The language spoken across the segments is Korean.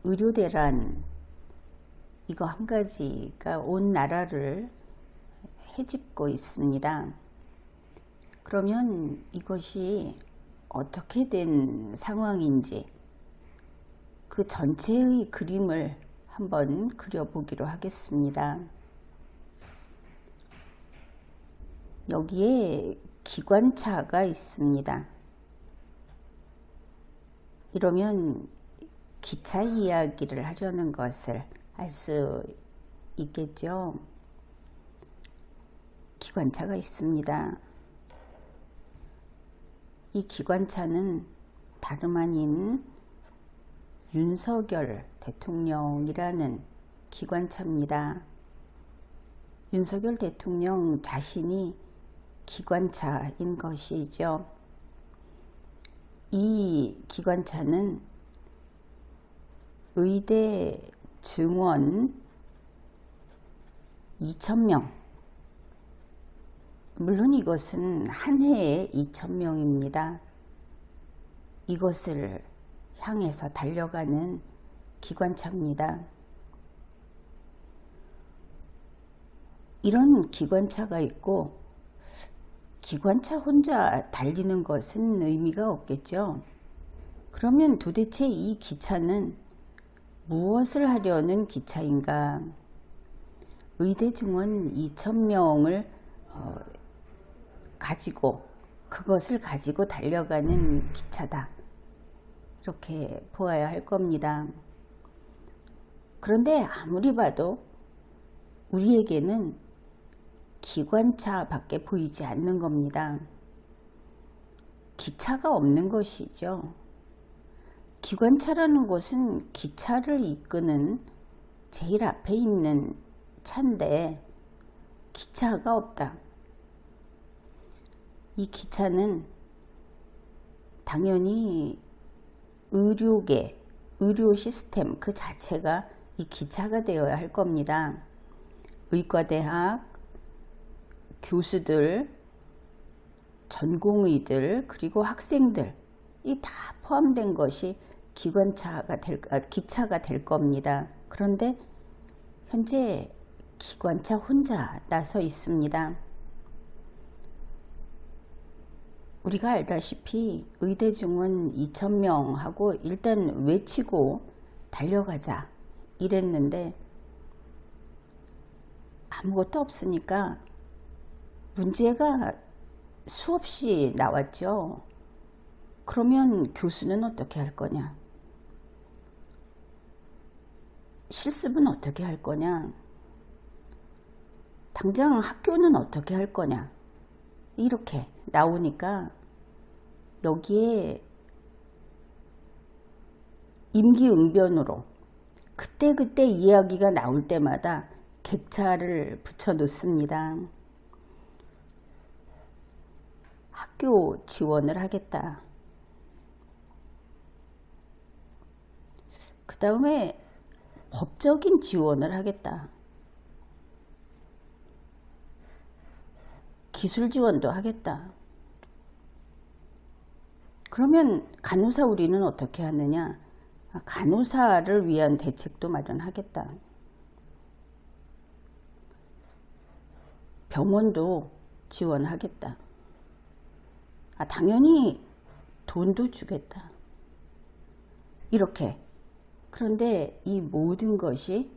의료대란 이거 한 가지가 온 나라를 헤집고 있습니다. 그러면 이것이 어떻게 된 상황인지 그 전체의 그림을 한번 그려보기로 하겠습니다. 여기에 기관차가 있습니다. 이러면 기차 이야기를 하려는 것을 알 수 있겠죠. 기관차가 있습니다. 이 기관차는 다름 아닌 윤석열 대통령이라는 기관차입니다. 윤석열 대통령 자신이 기관차인 것이죠. 이 기관차는 의대 증원 2,000명, 물론 이것은 한 해에 2,000명입니다. 이것을 향해서 달려가는 기관차입니다. 이런 기관차가 있고 기관차 혼자 달리는 것은 의미가 없겠죠. 그러면 도대체 이 기차는 무엇을 하려는 기차인가? 의대 증원 2,000명을 가지고 그것을 가지고 달려가는 기차다. 이렇게 보아야 할 겁니다. 그런데 아무리 봐도 우리에게는 기관차밖에 보이지 않는 겁니다. 기차가 없는 것이죠. 기관차라는 것은 기차를 이끄는 제일 앞에 있는 차인데 기차가 없다. 이 기차는 당연히 의료계, 의료 시스템 그 자체가 이 기차가 되어야 할 겁니다. 의과대학, 교수들, 전공의들, 그리고 학생들, 이 다 포함된 것이 기차가 될 겁니다. 그런데 현재 기관차 혼자 나서 있습니다. 우리가 알다시피 의대 증원 2,000명 하고 일단 외치고 달려가자 이랬는데 아무것도 없으니까 문제가 수없이 나왔죠. 그러면 교수는 어떻게 할 거냐? 실습은 어떻게 할 거냐? 당장 학교는 어떻게 할 거냐? 이렇게 나오니까 여기에 임기응변으로 그때그때 이야기가 나올 때마다 객차를 붙여 놓습니다. 학교 지원을 하겠다. 그 다음에 법적인 지원을 하겠다. 기술 지원도 하겠다. 그러면 간호사 우리는 어떻게 하느냐? 간호사를 위한 대책도 마련하겠다. 병원도 지원하겠다. 당연히 돈도 주겠다. 이렇게. 그런데 이 모든 것이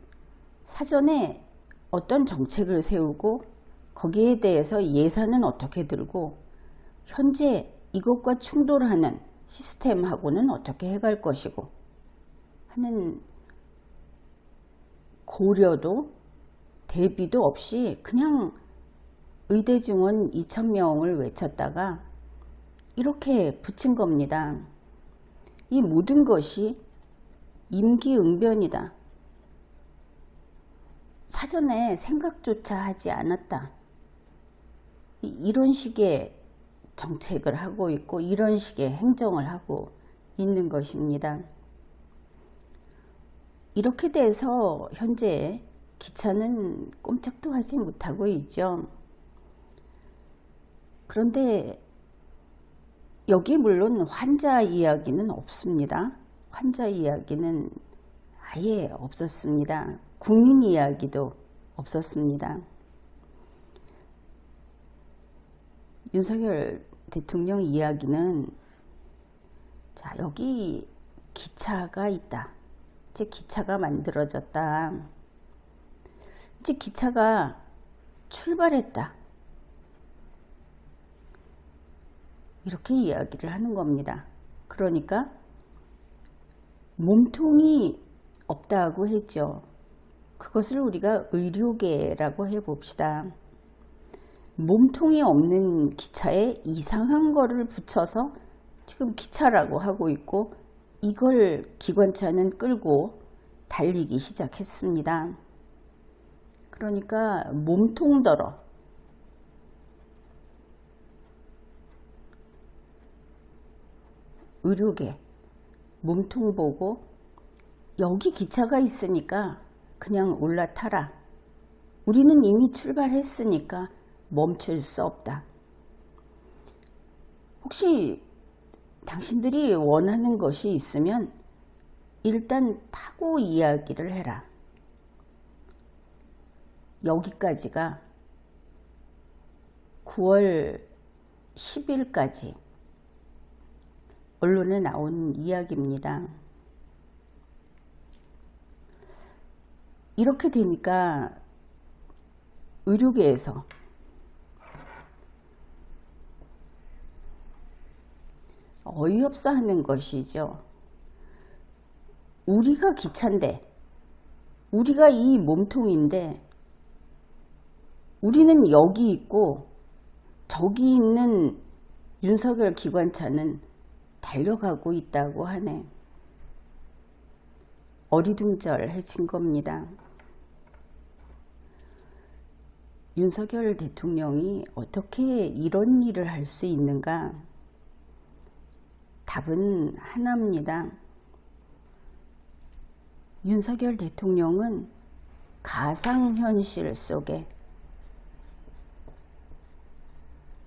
사전에 어떤 정책을 세우고 거기에 대해서 예산은 어떻게 들고 현재 이것과 충돌하는 시스템하고는 어떻게 해갈 것이고 하는 고려도 대비도 없이 그냥 의대 증원 2,000명을 외쳤다가 이렇게 붙인 겁니다. 이 모든 것이 임기응변이다. 사전에 생각조차 하지 않았다. 이런 식의 정책을 하고 있고 이런 식의 행정을 하고 있는 것입니다. 이렇게 돼서 현재 기차는 꼼짝도 하지 못하고 있죠. 그런데 여기 물론 환자 이야기는 없습니다. 환자 이야기는 아예 없었습니다. 국민 이야기도 없었습니다. 윤석열 대통령 이야기는 자, 여기 기차가 있다. 이제 기차가 만들어졌다. 이제 기차가 출발했다. 이렇게 이야기를 하는 겁니다. 그러니까 몸통이 없다고 했죠. 그것을 우리가 의료계라고 해봅시다. 몸통이 없는 기차에 이상한 거를 붙여서 지금 기차라고 하고 있고 이걸 기관차는 끌고 달리기 시작했습니다. 그러니까 몸통더러 의료계 몸통 보고 여기 기차가 있으니까 그냥 올라타라. 우리는 이미 출발했으니까 멈출 수 없다. 혹시 당신들이 원하는 것이 있으면 일단 타고 이야기를 해라. 여기까지가 9월 10일까지 언론에 나온 이야기입니다. 이렇게 되니까 의료계에서 어이없어 하는 것이죠. 우리가 기차인데, 우리가 이 몸통인데, 우리는 여기 있고 저기 있는 윤석열 기관차는 달려가고 있다고 하네. 어리둥절해진 겁니다. 윤석열 대통령이 어떻게 이런 일을 할 수 있는가? 답은 하나입니다. 윤석열 대통령은 가상현실 속에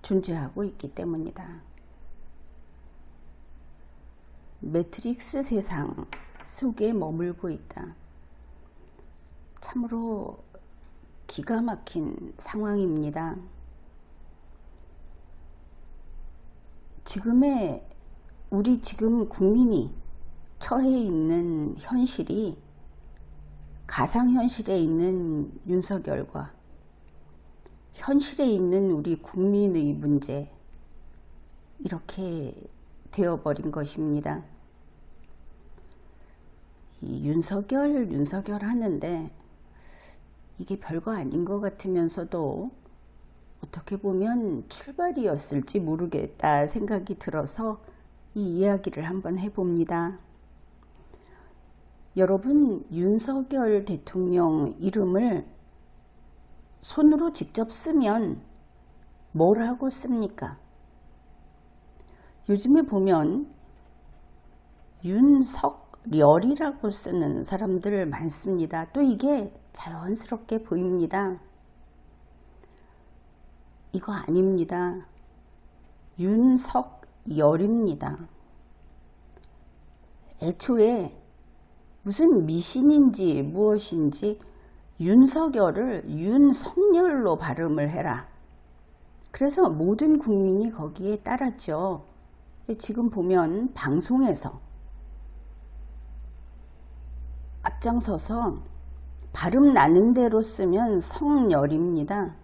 존재하고 있기 때문이다. 매트릭스 세상 속에 머물고 있다. 참으로 기가 막힌 상황입니다. 우리 지금 국민이 처해 있는 현실이 가상현실에 있는 윤석열과 현실에 있는 우리 국민의 문제, 이렇게 되어버린 것입니다. 이 윤석열 하는데 이게 별거 아닌 것 같으면서도 어떻게 보면 출발이었을지 모르겠다 생각이 들어서 이 이야기를 한번 해봅니다. 여러분, 윤석열 대통령 이름을 손으로 직접 쓰면 뭐라고 씁니까? 요즘에 보면 윤석열이라고 쓰는 사람들 많습니다. 또 이게 자연스럽게 보입니다. 이거 아닙니다. 윤석열입니다. 애초에 무슨 미신인지 무엇인지 윤석열을 윤석열로 발음을 해라. 그래서 모든 국민이 거기에 따랐죠. 지금 보면 방송에서 앞장서서 발음 나는 대로 쓰면 성열입니다.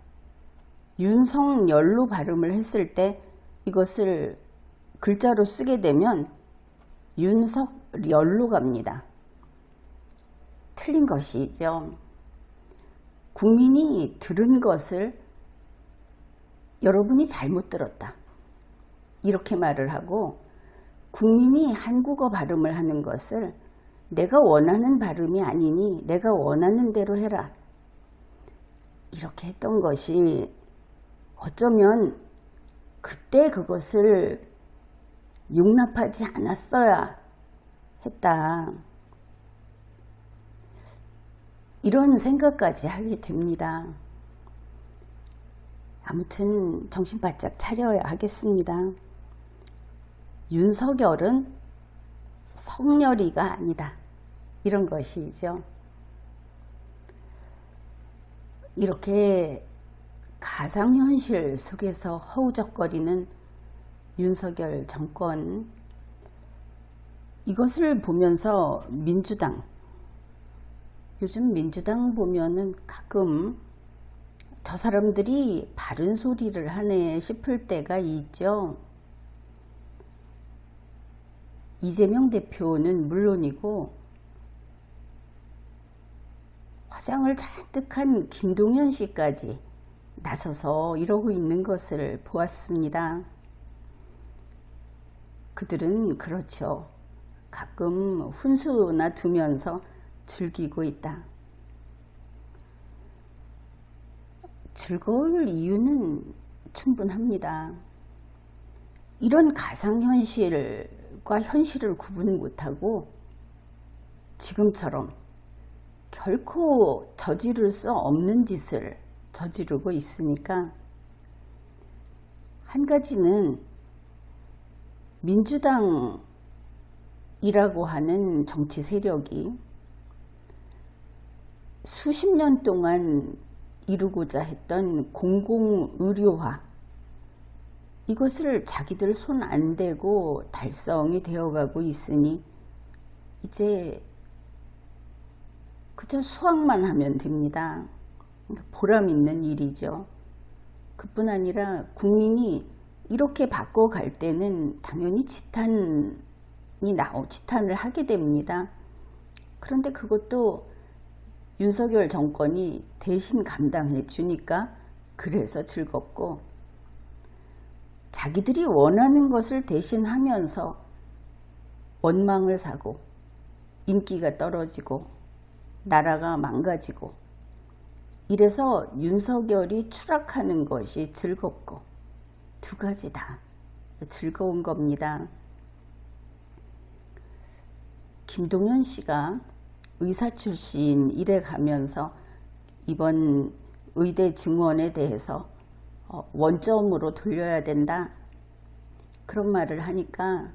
윤석열로 발음을 했을 때 이것을 글자로 쓰게 되면 윤석열로 갑니다. 틀린 것이죠. 국민이 들은 것을 여러분이 잘못 들었다, 이렇게 말을 하고, 국민이 한국어 발음을 하는 것을 내가 원하는 발음이 아니니 내가 원하는 대로 해라, 이렇게 했던 것이 어쩌면 그때 그것을 용납하지 않았어야 했다, 이런 생각까지 하게 됩니다. 아무튼 정신 바짝 차려야 하겠습니다. 윤석열은 성열이가 아니다. 이런 것이죠. 이렇게 가상현실 속에서 허우적거리는 윤석열 정권, 이것을 보면서 요즘 민주당 보면은 가끔 저 사람들이 바른 소리를 하네 싶을 때가 있죠. 이재명 대표는 물론이고 화장을 잔뜩한 김동연 씨까지 나서서 이러고 있는 것을 보았습니다. 그들은 그렇죠. 가끔 훈수나 두면서 즐기고 있다. 즐거울 이유는 충분합니다. 이런 가상현실과 현실을 구분 못하고 지금처럼 결코 저지를 수 없는 짓을 저지르고 있으니까, 한 가지는 민주당이라고 하는 정치 세력이 수십 년 동안 이루고자 했던 공공의료화, 이것을 자기들 손 안 대고 달성이 되어가고 있으니 이제 그저 수확만 하면 됩니다. 보람 있는 일이죠. 그뿐 아니라 국민이 이렇게 바꿔갈 때는 당연히 지탄을 하게 됩니다. 그런데 그것도 윤석열 정권이 대신 감당해 주니까 그래서 즐겁고, 자기들이 원하는 것을 대신 하면서 원망을 사고 인기가 떨어지고 나라가 망가지고, 이래서 윤석열이 추락하는 것이 즐겁고, 두 가지 다 즐거운 겁니다. 김동연 씨가 의사 출신 이래 가면서 이번 의대 증원에 대해서 원점으로 돌려야 된다, 그런 말을 하니까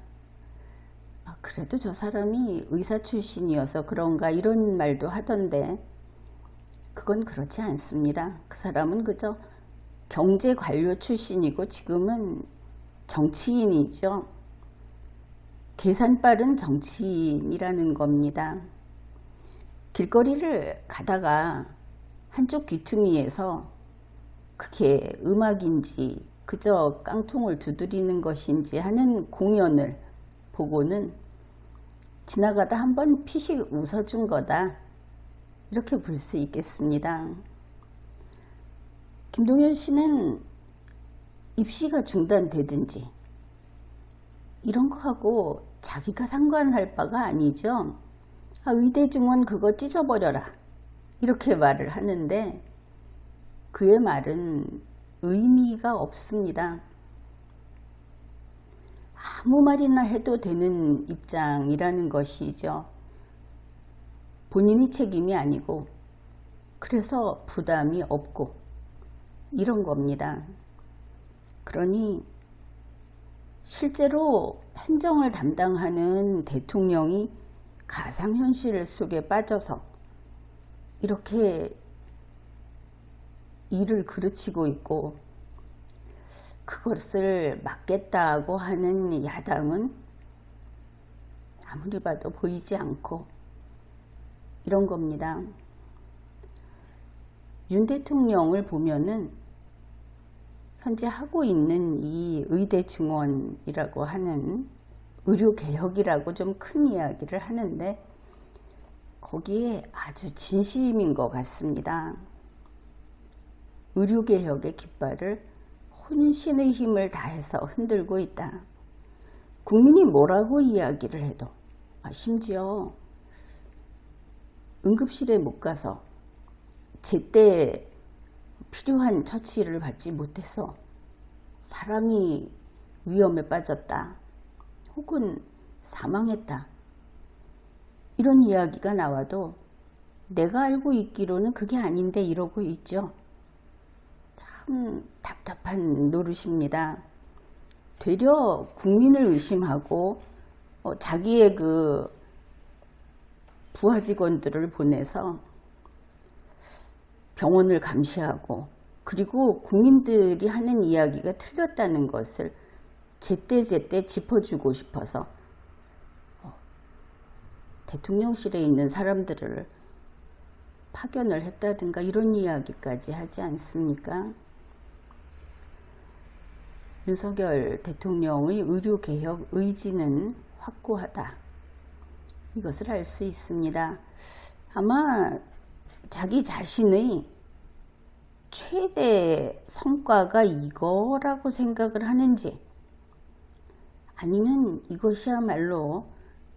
그래도 저 사람이 의사 출신이어서 그런가 이런 말도 하던데, 그건 그렇지 않습니다. 그 사람은 그저 경제관료 출신이고 지금은 정치인이죠. 계산 빠른 정치인이라는 겁니다. 길거리를 가다가 한쪽 귀퉁이에서 그게 음악인지 그저 깡통을 두드리는 것인지 하는 공연을 보고는 지나가다 한번 피식 웃어준 거다, 이렇게 볼 수 있겠습니다. 김동연 씨는 입시가 중단되든지 이런 거 하고 자기가 상관할 바가 아니죠. 의대 증원 그거 찢어버려라, 이렇게 말을 하는데 그의 말은 의미가 없습니다. 아무 말이나 해도 되는 입장이라는 것이죠. 본인이 책임이 아니고 그래서 부담이 없고 이런 겁니다. 그러니 실제로 행정을 담당하는 대통령이 가상현실 속에 빠져서 이렇게 일을 그르치고 있고, 그것을 막겠다고 하는 야당은 아무리 봐도 보이지 않고 이런 겁니다. 윤 대통령을 보면은 현재 하고 있는 이 의대 증원이라고 하는 의료개혁이라고 좀 큰 이야기를 하는데 거기에 아주 진심인 것 같습니다. 의료개혁의 깃발을 혼신의 힘을 다해서 흔들고 있다. 국민이 뭐라고 이야기를 해도, 심지어 응급실에 못 가서 제때 필요한 처치를 받지 못해서 사람이 위험에 빠졌다, 혹은 사망했다, 이런 이야기가 나와도 내가 알고 있기로는 그게 아닌데 이러고 있죠. 참 답답한 노릇입니다. 되려 국민을 의심하고 자기의 그 부하 직원들을 보내서 병원을 감시하고, 그리고 국민들이 하는 이야기가 틀렸다는 것을 제때제때 짚어주고 싶어서 대통령실에 있는 사람들을 파견을 했다든가 이런 이야기까지 하지 않습니까? 윤석열 대통령의 의료개혁 의지는 확고하다. 이것을 알 수 있습니다. 아마 자기 자신의 최대 성과가 이거라고 생각을 하는지, 아니면 이것이야말로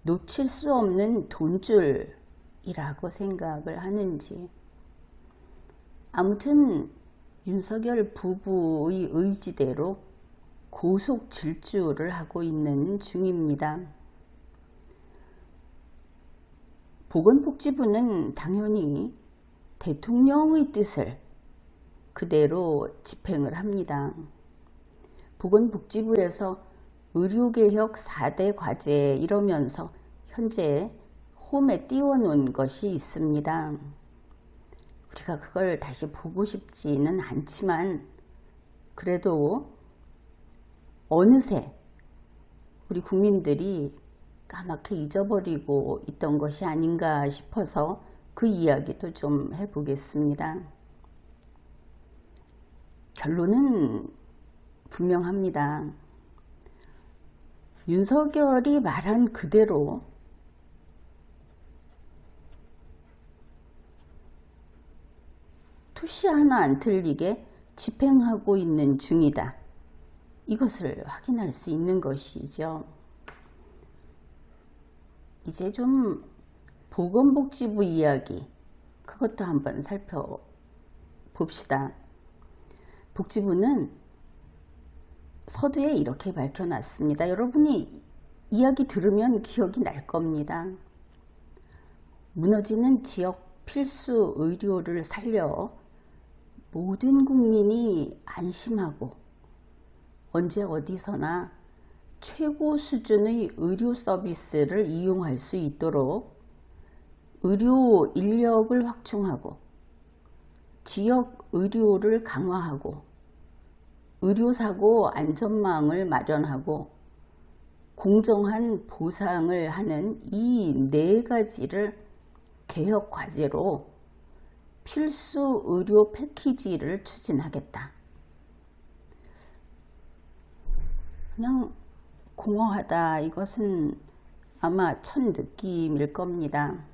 놓칠 수 없는 돈줄이라고 생각을 하는지, 아무튼 윤석열 부부의 의지대로 고속 질주를 하고 있는 중입니다. 보건복지부는 당연히 대통령의 뜻을 그대로 집행을 합니다. 보건복지부에서 의료개혁 4대 과제 이러면서 현재 홈에 띄워놓은 것이 있습니다. 우리가 그걸 다시 보고 싶지는 않지만 그래도 어느새 우리 국민들이 까맣게 잊어버리고 있던 것이 아닌가 싶어서 그 이야기도 좀 해보겠습니다. 결론은 분명합니다. 윤석열이 말한 그대로 투시 하나 안 틀리게 집행하고 있는 중이다. 이것을 확인할 수 있는 것이죠. 이제 좀 보건복지부 이야기, 그것도 한번 살펴봅시다. 복지부는 서두에 이렇게 밝혀놨습니다. 여러분이 이야기 들으면 기억이 날 겁니다. 무너지는 지역 필수 의료를 살려 모든 국민이 안심하고 언제 어디서나 최고 수준의 의료 서비스를 이용할 수 있도록 의료 인력을 확충하고 지역 의료를 강화하고 의료사고 안전망을 마련하고 공정한 보상을 하는 이 네 가지를 개혁 과제로 필수 의료 패키지를 추진하겠다. 그냥 공허하다, 이것은 아마 첫 느낌일 겁니다.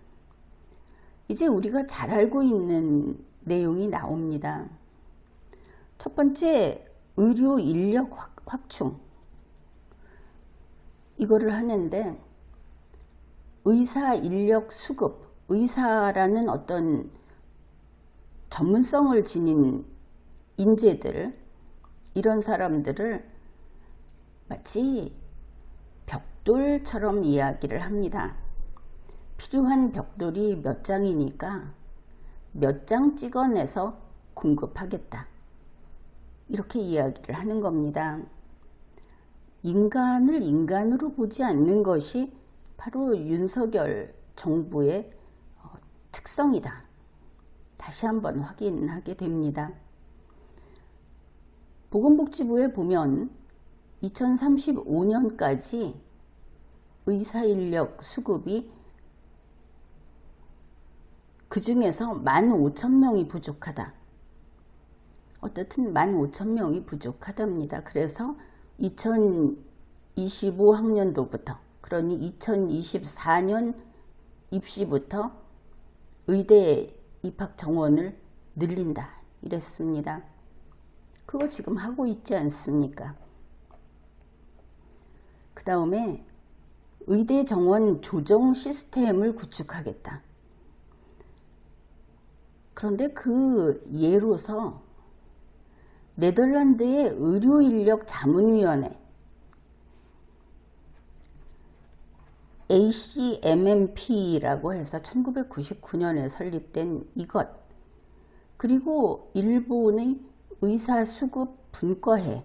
이제 우리가 잘 알고 있는 내용이 나옵니다. 첫 번째, 의료 인력 확충. 이거를 하는데 의사 인력 수급, 의사라는 어떤 전문성을 지닌 인재들, 이런 사람들을 마치 벽돌처럼 이야기를 합니다. 필요한 벽돌이 몇 장이니까 몇 장 찍어내서 공급하겠다. 이렇게 이야기를 하는 겁니다. 인간을 인간으로 보지 않는 것이 바로 윤석열 정부의 특성이다. 다시 한번 확인하게 됩니다. 보건복지부에 보면 2035년까지 의사인력 수급이 그 중에서 15,000명이 부족하다. 어떻든 15,000명이 부족하답니다. 그래서 2025학년도부터, 그러니 2024년 입시부터 의대 입학 정원을 늘린다. 이랬습니다. 그거 지금 하고 있지 않습니까? 그 다음에 의대 정원 조정 시스템을 구축하겠다. 그런데 그 예로서 네덜란드의 의료인력 자문위원회 ACMMP라고 해서 1999년에 설립된 이것, 그리고 일본의 의사수급 분과회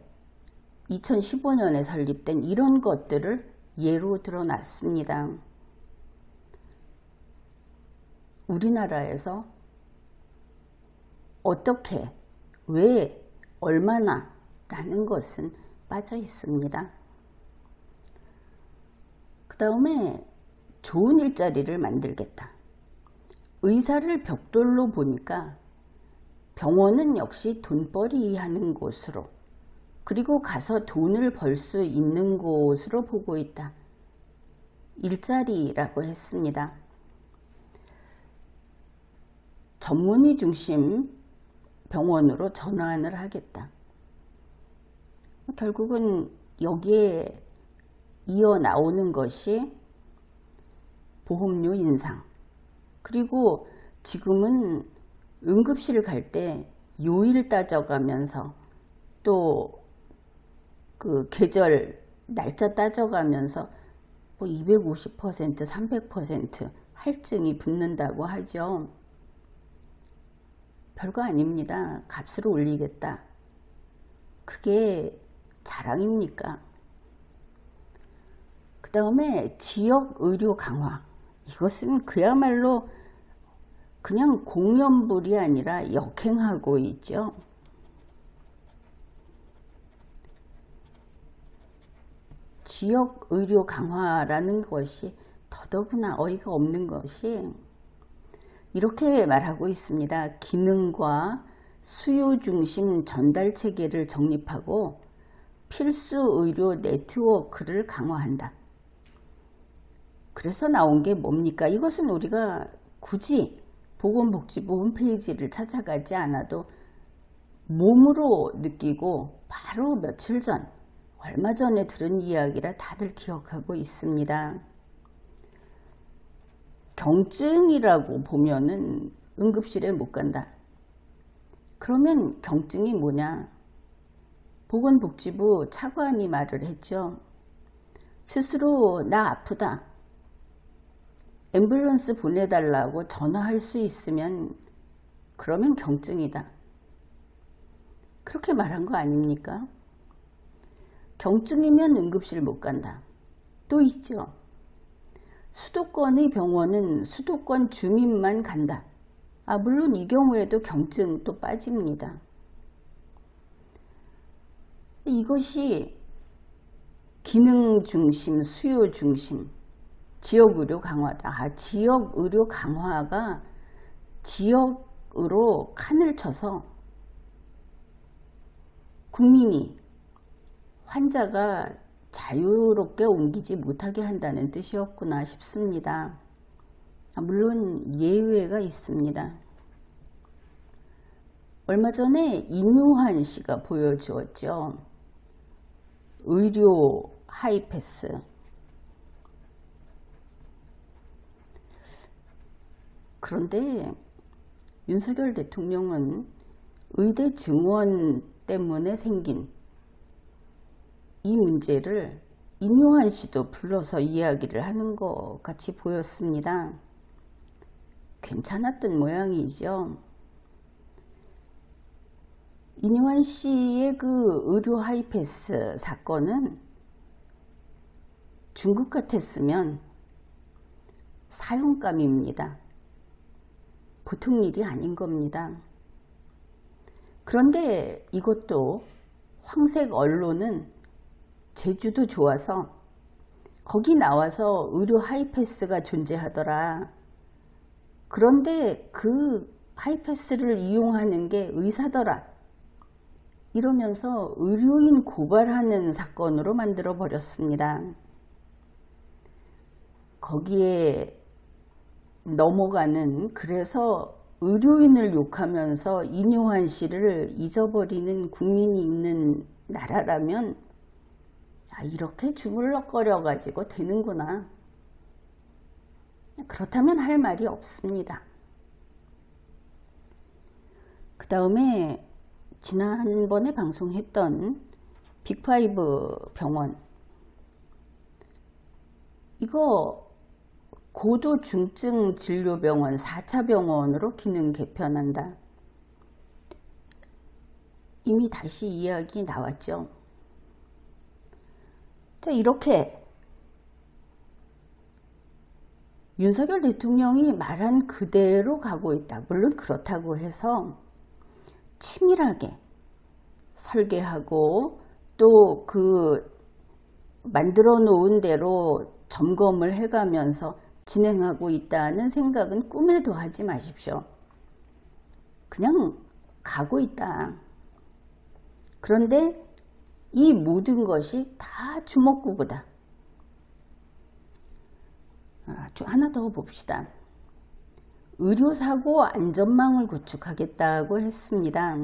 2015년에 설립된 이런 것들을 예로 들어놨습니다. 우리나라에서 어떻게, 왜, 얼마나 라는 것은 빠져 있습니다. 그 다음에 좋은 일자리를 만들겠다. 의사를 벽돌로 보니까 병원은 역시 돈벌이 하는 곳으로, 그리고 가서 돈을 벌 수 있는 곳으로 보고 있다. 일자리라고 했습니다. 전문의 중심 병원으로 전환을 하겠다. 결국은 여기에 이어 나오는 것이 보험료 인상, 그리고 지금은 응급실 갈 때 요일 따져가면서 또 그 계절 날짜 따져가면서 뭐 250%, 300% 할증이 붙는다고 하죠. 별거 아닙니다. 값을 올리겠다. 그게 자랑입니까? 그 다음에 지역 의료 강화. 이것은 그야말로 그냥 공연불이 아니라 역행하고 있죠. 지역 의료 강화라는 것이 더더구나 어이가 없는 것이 이렇게 말하고 있습니다. 기능과 수요 중심 전달 체계를 정립하고 필수 의료 네트워크를 강화한다. 그래서 나온 게 뭡니까? 이것은 우리가 굳이 보건복지부 홈페이지를 찾아가지 않아도 몸으로 느끼고 바로 며칠 전, 얼마 전에 들은 이야기라 다들 기억하고 있습니다. 경증이라고 보면은 응급실에 못 간다. 그러면 경증이 뭐냐? 보건복지부 차관이 말을 했죠. 스스로 나 아프다. 앰뷸런스 보내달라고 전화할 수 있으면 그러면 경증이다. 그렇게 말한 거 아닙니까? 경증이면 응급실 못 간다. 또 있죠. 수도권의 병원은 수도권 주민만 간다. 물론 이 경우에도 경증 또 빠집니다. 이것이 기능 중심, 수요 중심, 지역의료 강화다. 지역의료 강화가 지역으로 칸을 쳐서 국민이, 환자가 자유롭게 옮기지 못하게 한다는 뜻이었구나 싶습니다. 물론 예외가 있습니다. 얼마 전에 임요한 씨가 보여주었죠. 의료 하이패스. 그런데 윤석열 대통령은 의대 증원 때문에 생긴 이 문제를 임요한 씨도 불러서 이야기를 하는 것 같이 보였습니다. 괜찮았던 모양이죠. 임요한 씨의 그 의료 하이패스 사건은 중국 같았으면 사형감입니다. 보통 일이 아닌 겁니다. 그런데 이것도 황색 언론은 제주도 좋아서 거기 나와서 의료 하이패스가 존재하더라. 그런데 그 하이패스를 이용하는 게 의사더라. 이러면서 의료인 고발하는 사건으로 만들어 버렸습니다. 거기에 넘어가는, 그래서 의료인을 욕하면서 임요한 씨를 잊어버리는 국민이 있는 나라라면 이렇게 주물럭거려 가지고 되는구나. 그렇다면 할 말이 없습니다. 그 다음에 지난번에 방송했던 빅5 병원, 이거 고도 중증 진료병원 4차 병원으로 기능 개편한다. 이미 다시 이야기 나왔죠. 자, 이렇게 윤석열 대통령이 말한 그대로 가고 있다. 물론 그렇다고 해서 치밀하게 설계하고 또 그 만들어 놓은 대로 점검을 해가면서 진행하고 있다는 생각은 꿈에도 하지 마십시오. 그냥 가고 있다. 그런데 이 모든 것이 다 주먹구구다. 하나 더 봅시다. 의료사고 안전망을 구축하겠다고 했습니다.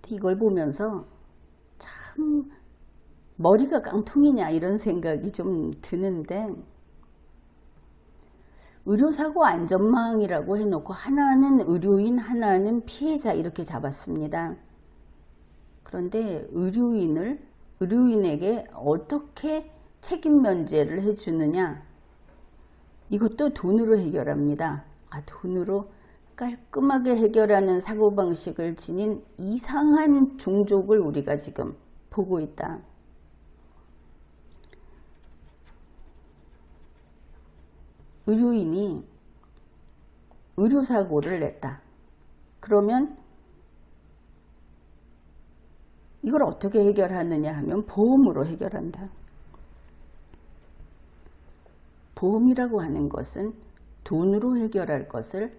이걸 보면서 참 머리가 깡통이냐 이런 생각이 좀 드는데, 의료사고 안전망이라고 해놓고 하나는 의료인, 하나는 피해자 이렇게 잡았습니다. 그런데 의료인에게 어떻게 책임 면제를 해주느냐, 이것도 돈으로 해결합니다. 돈으로 깔끔하게 해결하는 사고방식을 지닌 이상한 종족을 우리가 지금 보고 있다. 의료인이 의료사고를 냈다. 그러면 이걸 어떻게 해결하느냐 하면 보험으로 해결한다. 보험이라고 하는 것은 돈으로 해결할 것을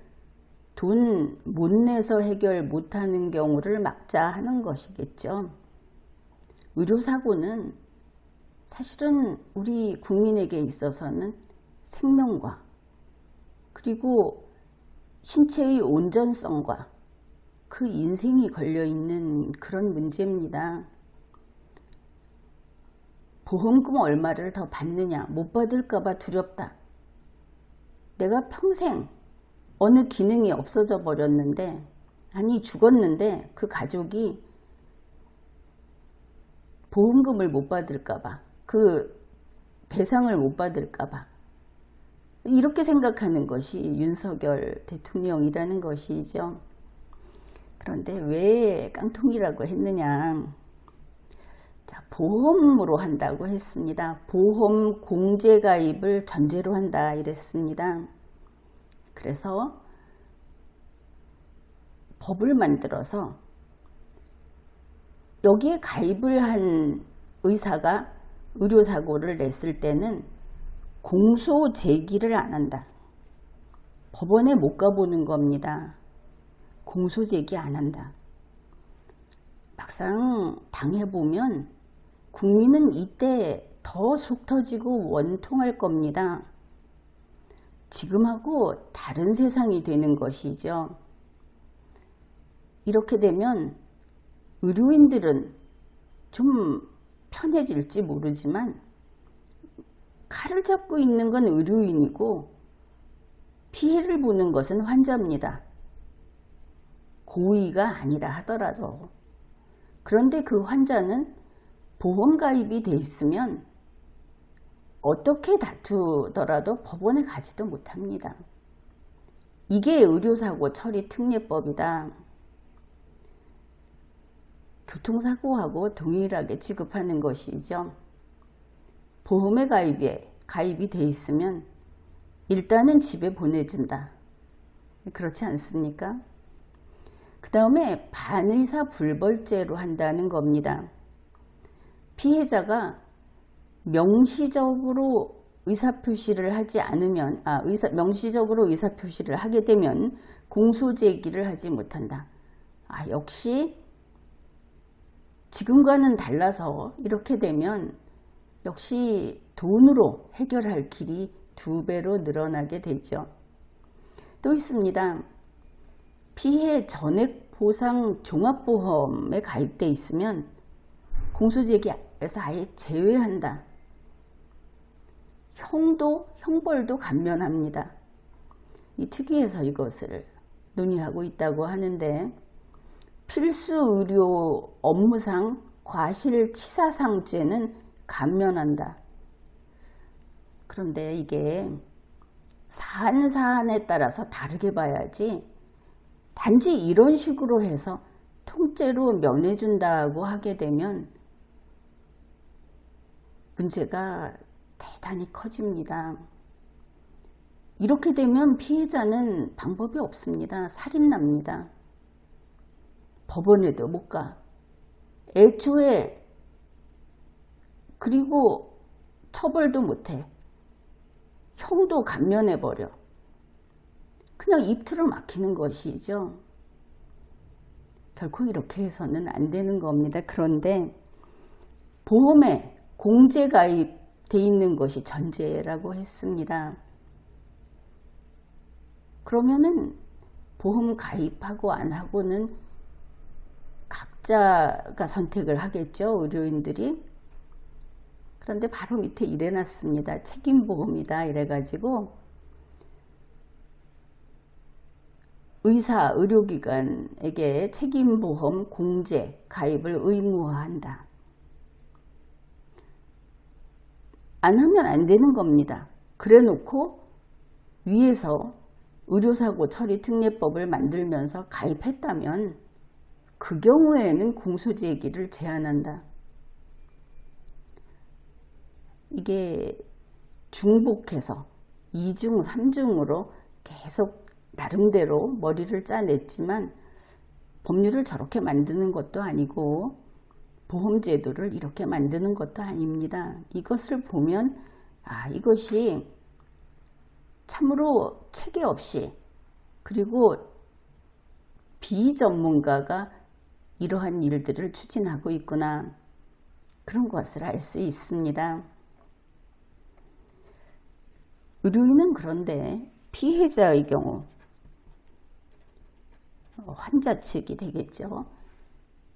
돈 못 내서 해결 못하는 경우를 막자 하는 것이겠죠. 의료사고는 사실은 우리 국민에게 있어서는 생명과 그리고 신체의 온전성과 그 인생이 걸려있는 그런 문제입니다. 보험금 얼마를 더 받느냐, 못 받을까봐 두렵다. 내가 평생 어느 기능이 없어져 버렸는데, 아니 죽었는데 그 가족이 보험금을 못 받을까봐, 그 배상을 못 받을까봐, 이렇게 생각하는 것이 윤석열 대통령이라는 것이죠. 그런데 왜 깡통이라고 했느냐. 자, 보험으로 한다고 했습니다. 보험 공제가입을 전제로 한다 이랬습니다. 그래서 법을 만들어서 여기에 가입을 한 의사가 의료사고를 냈을 때는 공소 제기를 안 한다. 법원에 못 가보는 겁니다. 공소 제기 안 한다. 막상 당해보면 국민은 이때 더 속 터지고 원통할 겁니다. 지금하고 다른 세상이 되는 것이죠. 이렇게 되면 의료인들은 좀 편해질지 모르지만 칼을 잡고 있는 건 의료인이고 피해를 보는 것은 환자입니다. 고의가 아니라 하더라도. 그런데 그 환자는 보험 가입이 돼 있으면 어떻게 다투더라도 법원에 가지도 못합니다. 이게 의료사고 처리 특례법이다. 교통사고하고 동일하게 취급하는 것이죠. 보험에 가입이 돼 있으면 일단은 집에 보내준다. 그렇지 않습니까? 그 다음에 반의사 불벌죄로 한다는 겁니다. 피해자가 명시적으로 의사표시를 하지 않으면, 명시적으로 의사표시를 하게 되면 공소제기를 하지 못한다. 역시 지금과는 달라서 이렇게 되면 역시 돈으로 해결할 길이 2배로 늘어나게 되죠. 또 있습니다. 피해 전액 보상 종합보험에 가입돼 있으면 공소제기에서 아예 제외한다. 형벌도 감면합니다. 이 특위에서 이것을 논의하고 있다고 하는데, 필수 의료 업무상 과실치사상죄는 감면한다. 그런데 이게 사안에 따라서 다르게 봐야지, 단지 이런 식으로 해서 통째로 면해준다고 하게 되면 문제가 대단히 커집니다. 이렇게 되면 피해자는 방법이 없습니다. 살인납니다. 법원에도 못 가. 애초에 그리고 처벌도 못해. 형도 감면해버려. 그냥 입틀어 막히는 것이죠. 결코 이렇게 해서는 안 되는 겁니다. 그런데 보험에 공제 가입돼 있는 것이 전제라고 했습니다. 그러면은 보험 가입하고 안 하고는 각자가 선택을 하겠죠. 의료인들이. 그런데 바로 밑에 이래놨습니다. 책임보험이다 이래가지고 의사, 의료기관에게 책임보험 공제 가입을 의무화한다. 안 하면 안 되는 겁니다. 그래 놓고 위에서 의료사고 처리 특례법을 만들면서 가입했다면 그 경우에는 공소제기를 제한한다. 이게 중복해서 2중, 3중으로 계속 나름대로 머리를 짜냈지만 법률을 저렇게 만드는 것도 아니고 보험제도를 이렇게 만드는 것도 아닙니다. 이것을 보면 이것이 참으로 체계 없이 그리고 비전문가가 이러한 일들을 추진하고 있구나. 그런 것을 알 수 있습니다. 의료인은 그런데 피해자의 경우 환자 측이 되겠죠.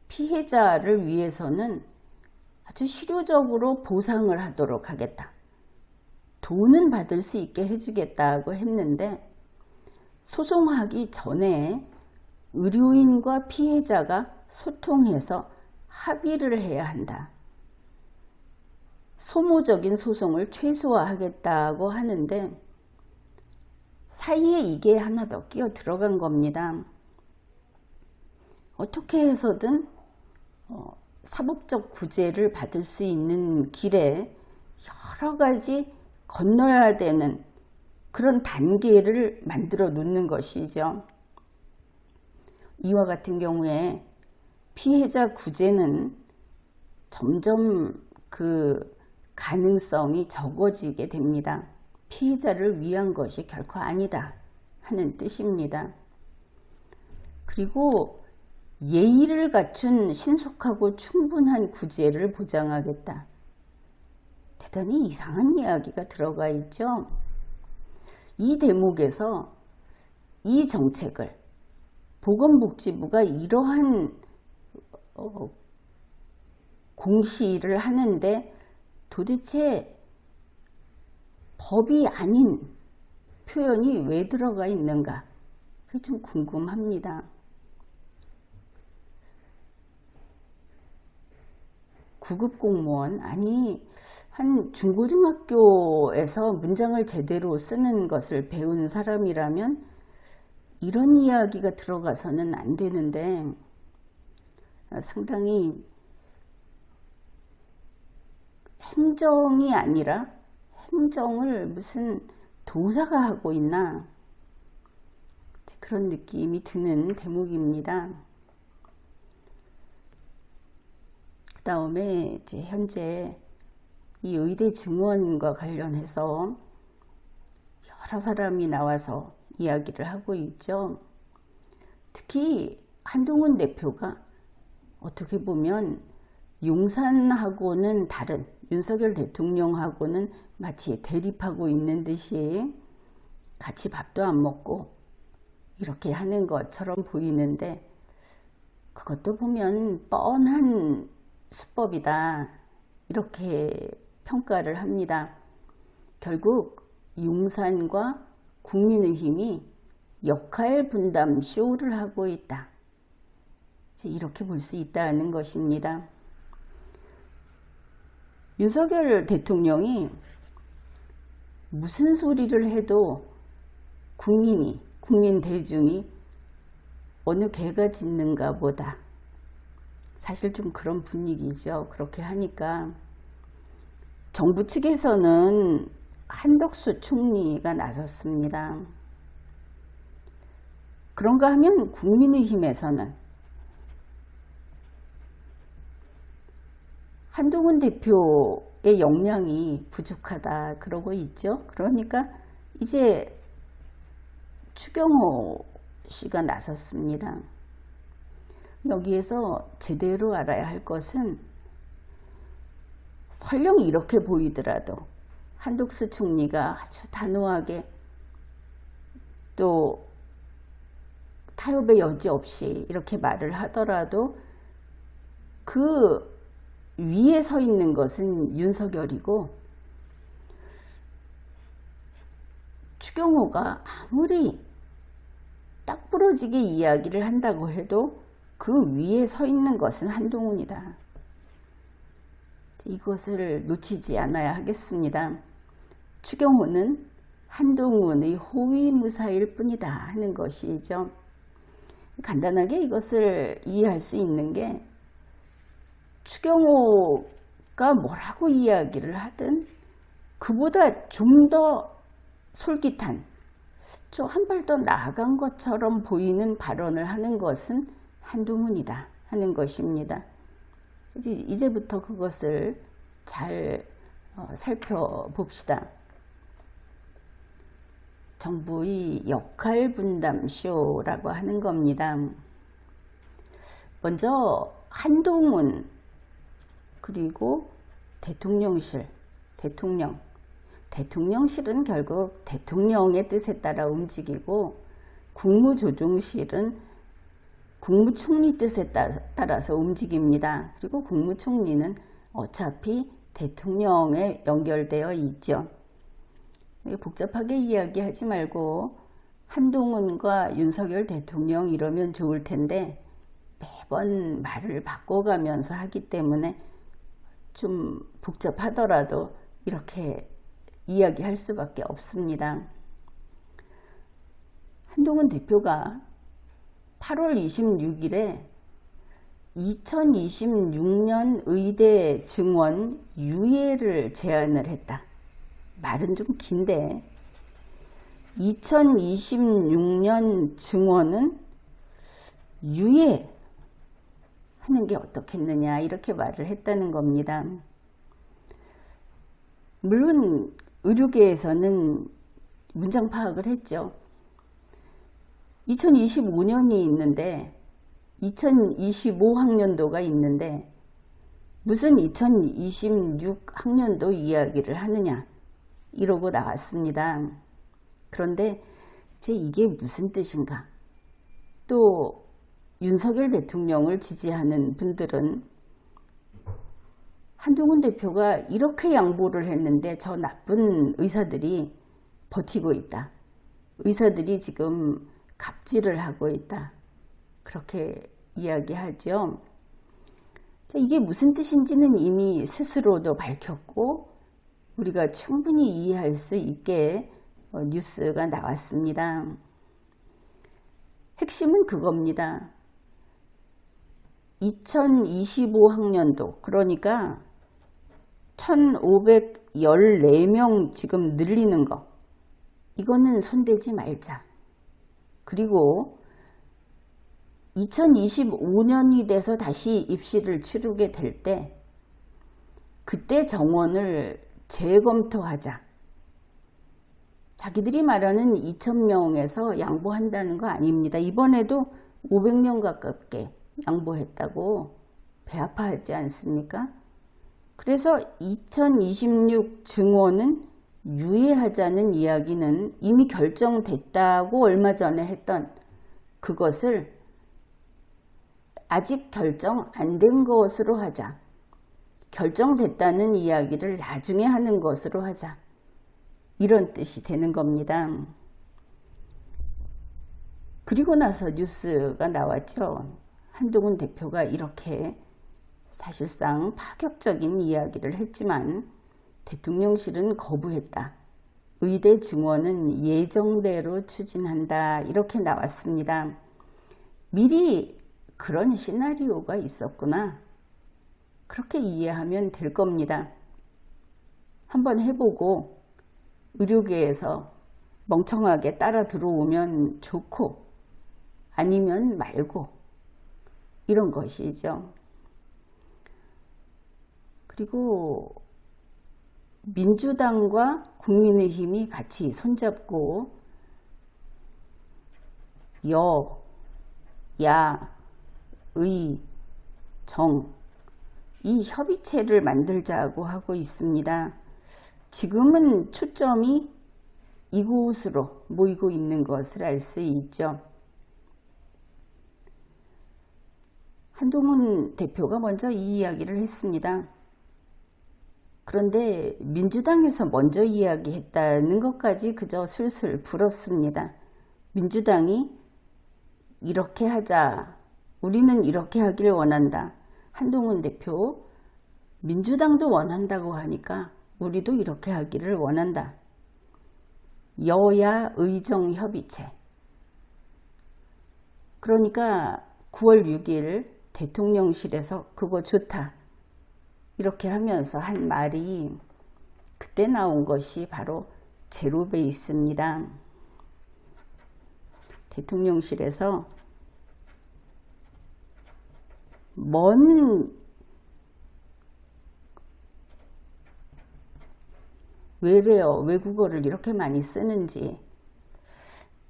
피해자를 위해서는 아주 실효적으로 보상을 하도록 하겠다. 돈은 받을 수 있게 해주겠다고 했는데 소송하기 전에 의료인과 피해자가 소통해서 합의를 해야 한다. 소모적인 소송을 최소화하겠다고 하는데 사이에 이게 하나 더 끼어 들어간 겁니다. 어떻게 해서든 사법적 구제를 받을 수 있는 길에 여러 가지 건너야 되는 그런 단계를 만들어 놓는 것이죠. 이와 같은 경우에 피해자 구제는 점점 그 가능성이 적어지게 됩니다. 피해자를 위한 것이 결코 아니다 하는 뜻입니다. 그리고 예의를 갖춘 신속하고 충분한 구제를 보장하겠다. 대단히 이상한 이야기가 들어가 있죠. 이 대목에서 이 정책을 보건복지부가 이러한 공시를 하는데 도대체 법이 아닌 표현이 왜 들어가 있는가? 그게 좀 궁금합니다. 구급 공무원, 아니 한 중고등학교에서 문장을 제대로 쓰는 것을 배운 사람이라면 이런 이야기가 들어가서는 안 되는데 상당히 행정이 아니라 행정을 무슨 도사가 하고 있나 그런 느낌이 드는 대목입니다. 그 다음에 이제 현재 이 의대 증원과 관련해서 여러 사람이 나와서 이야기를 하고 있죠. 특히 한동훈 대표가 어떻게 보면 용산하고는 다른 윤석열 대통령하고는 마치 대립하고 있는 듯이 같이 밥도 안 먹고 이렇게 하는 것처럼 보이는데 그것도 보면 뻔한 수법이다 이렇게 평가를 합니다. 결국 용산과 국민의힘이 역할 분담 쇼를 하고 있다. 이렇게 볼 수 있다는 것입니다. 윤석열 대통령이 무슨 소리를 해도 국민 대중이 어느 개가 짖는가 보다. 사실 좀 그런 분위기죠. 그렇게 하니까 정부 측에서는 한덕수 총리가 나섰습니다. 그런가 하면 국민의힘에서는 한동훈 대표의 역량이 부족하다 그러고 있죠. 그러니까 이제 추경호 씨가 나섰습니다. 여기에서 제대로 알아야 할 것은 설령 이렇게 보이더라도 한덕수 총리가 아주 단호하게 또 타협의 여지 없이 이렇게 말을 하더라도 그 위에 서 있는 것은 윤석열이고, 추경호가 아무리 딱 부러지게 이야기를 한다고 해도 그 위에 서 있는 것은 한동훈이다. 이것을 놓치지 않아야 하겠습니다. 추경호는 한동훈의 호위무사일 뿐이다 하는 것이죠. 간단하게 이것을 이해할 수 있는 게, 추경호가 뭐라고 이야기를 하든 그보다 좀 더 솔깃한, 좀 한 발 더 나아간 것처럼 보이는 발언을 하는 것은 한동훈이다 하는 것입니다. 이제부터 그것을 잘 살펴봅시다. 정부의 역할 분담 쇼라고 하는 겁니다. 먼저 한동훈, 그리고 대통령실, 대통령실은 결국 대통령의 뜻에 따라 움직이고, 국무조정실은 국무총리 뜻에 따라서 움직입니다. 그리고 국무총리는 어차피 대통령에 연결되어 있죠. 복잡하게 이야기하지 말고 한동훈과 윤석열 대통령 이러면 좋을 텐데 매번 말을 바꿔가면서 하기 때문에 좀 복잡하더라도 이렇게 이야기할 수밖에 없습니다. 한동훈 대표가 8월 26일에 2026년 의대 증원 유예를 제안을 했다. 말은 좀 긴데 2026년 증원은 유예하는 게 어떻겠느냐 이렇게 말을 했다는 겁니다. 물론 의료계에서는 문장 파악을 했죠. 2025년이 있는데 2025학년도가 있는데 무슨 2026학년도 이야기를 하느냐 이러고 나왔습니다. 그런데 이제 이게 무슨 뜻인가? 또 윤석열 대통령을 지지하는 분들은 한동훈 대표가 이렇게 양보를 했는데 저 나쁜 의사들이 버티고 있다. 의사들이 지금 갑질을 하고 있다. 그렇게 이야기하죠. 이게 무슨 뜻인지는 이미 스스로도 밝혔고 우리가 충분히 이해할 수 있게 뉴스가 나왔습니다. 핵심은 그겁니다. 2025학년도 그러니까 1514명 지금 늘리는 거 이거는 손대지 말자. 그리고 2025년이 돼서 다시 입시를 치르게 될 때 그때 정원을 재검토하자. 자기들이 말하는 2,000명에서 양보한다는 거 아닙니다. 이번에도 500명 가깝게 양보했다고 배 아파하지 않습니까? 그래서 2026 증원은 유예하자는 이야기는 이미 결정됐다고 얼마 전에 했던 그것을 아직 결정 안 된 것으로 하자. 결정됐다는 이야기를 나중에 하는 것으로 하자. 이런 뜻이 되는 겁니다. 그리고 나서 뉴스가 나왔죠. 한동훈 대표가 이렇게 사실상 파격적인 이야기를 했지만 대통령실은 거부했다. 의대 증원은 예정대로 추진한다. 이렇게 나왔습니다. 미리 그런 시나리오가 있었구나. 그렇게 이해하면 될 겁니다. 한번 해보고 의료계에서 멍청하게 따라 들어오면 좋고 아니면 말고 이런 것이죠. 그리고 민주당과 국민의힘이 같이 손잡고 여, 야, 의, 정 이 협의체를 만들자고 하고 있습니다. 지금은 초점이 이곳으로 모이고 있는 것을 알 수 있죠. 한동훈 대표가 먼저 이 이야기를 했습니다. 그런데 민주당에서 먼저 이야기했다는 것까지 그저 술술 불었습니다. 민주당이 이렇게 하자, 우리는 이렇게 하길 원한다. 한동훈 대표, 민주당도 원한다고 하니까 우리도 이렇게 하기를 원한다. 여야 의정협의체. 그러니까 9월 6일 대통령실에서 그거 좋다 이렇게 하면서 한 말이 그때 나온 것이 바로 제로베이스입니다. 대통령실에서 왜래요? 외국어를 이렇게 많이 쓰는지.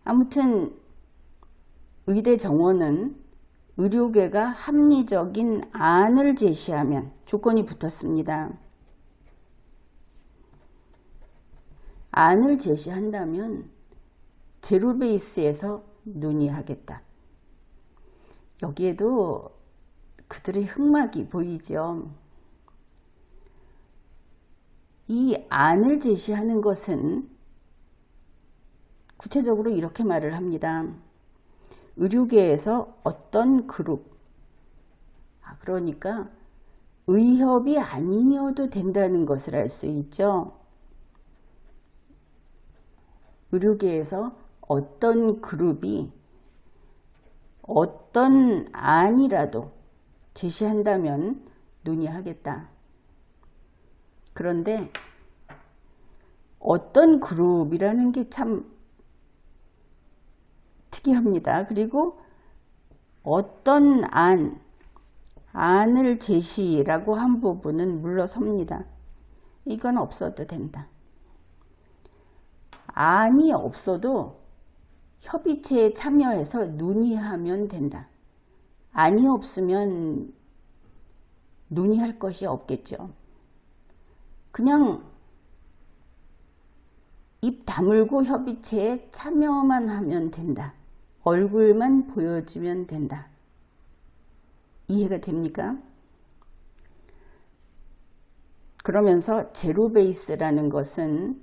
아무튼 의대 정원은 의료계가 합리적인 안을 제시하면 조건이 붙었습니다. 안을 제시한다면 제로베이스에서 논의하겠다. 여기에도 그들의 흑막이 보이죠. 이 안을 제시하는 것은 구체적으로 이렇게 말을 합니다. 의료계에서 어떤 그룹, 그러니까 의협이 아니어도 된다는 것을 알 수 있죠. 의료계에서 어떤 그룹이 어떤 안이라도 제시한다면 논의하겠다. 그런데 어떤 그룹이라는 게 참 특이합니다. 그리고 어떤 안을 제시라고 한 부분은 물러섭니다. 이건 없어도 된다. 안이 없어도 협의체에 참여해서 논의하면 된다. 안이 없으면 논의할 것이 없겠죠. 그냥 입 다물고 협의체에 참여만 하면 된다. 얼굴만 보여주면 된다. 이해가 됩니까? 그러면서 제로베이스라는 것은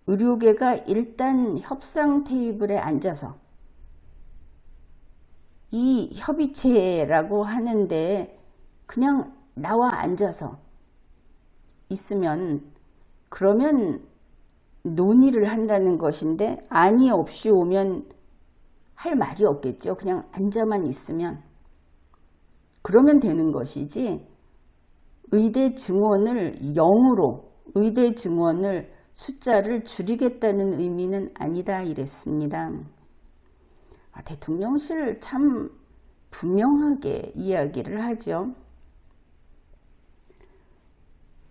의료계가 일단 협상 테이블에 앉아서 이 협의체라고 하는데 그냥 나와 앉아서 있으면 그러면 논의를 한다는 것인데 안이 없이 오면 할 말이 없겠죠. 그냥 앉아만 있으면. 그러면 되는 것이지 의대 증원을 0으로 의대 증원을 숫자를 줄이겠다는 의미는 아니다 이랬습니다. 대통령실 참 분명하게 이야기를 하죠.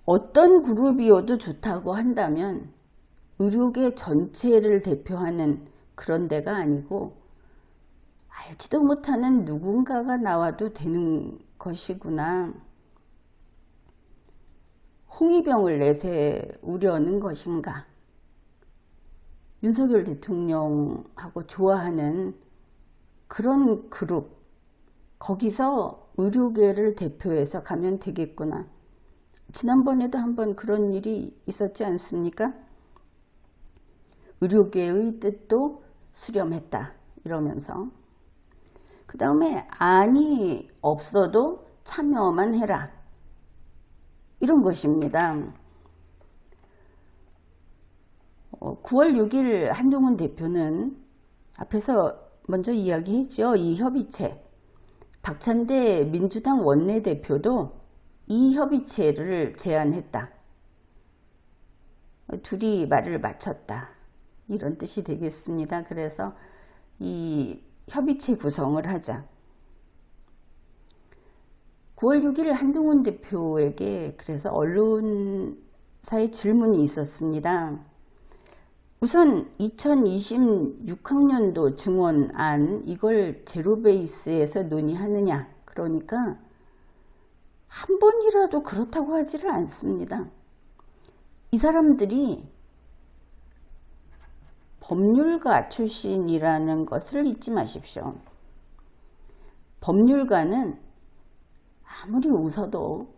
어떤 그룹이어도 좋다고 한다면 의료계 전체를 대표하는 그런 데가 아니고 알지도 못하는 누군가가 나와도 되는 것이구나. 홍위병을 내세우려는 것인가. 윤석열 대통령하고 좋아하는 그런 그룹, 거기서 의료계를 대표해서 가면 되겠구나. 지난번에도 한번 그런 일이 있었지 않습니까? 의료계의 뜻도 수렴했다 이러면서 그 다음에 안이 없어도 참여만 해라 이런 것입니다. 9월 6일 한동훈 대표는 앞에서 먼저 이야기했죠. 이 협의체 박찬대 민주당 원내대표도 이 협의체를 제안했다. 둘이 말을 맞췄다. 이런 뜻이 되겠습니다. 그래서 이 협의체 구성을 하자. 9월 6일 한동훈 대표에게 그래서 언론사의 질문이 있었습니다. 우선 2026학년도 증원안 이걸 제로베이스에서 논의하느냐. 그러니까 한 번이라도 그렇다고 하지를 않습니다. 이 사람들이 법률가 출신이라는 것을 잊지 마십시오. 법률가는 아무리 웃어도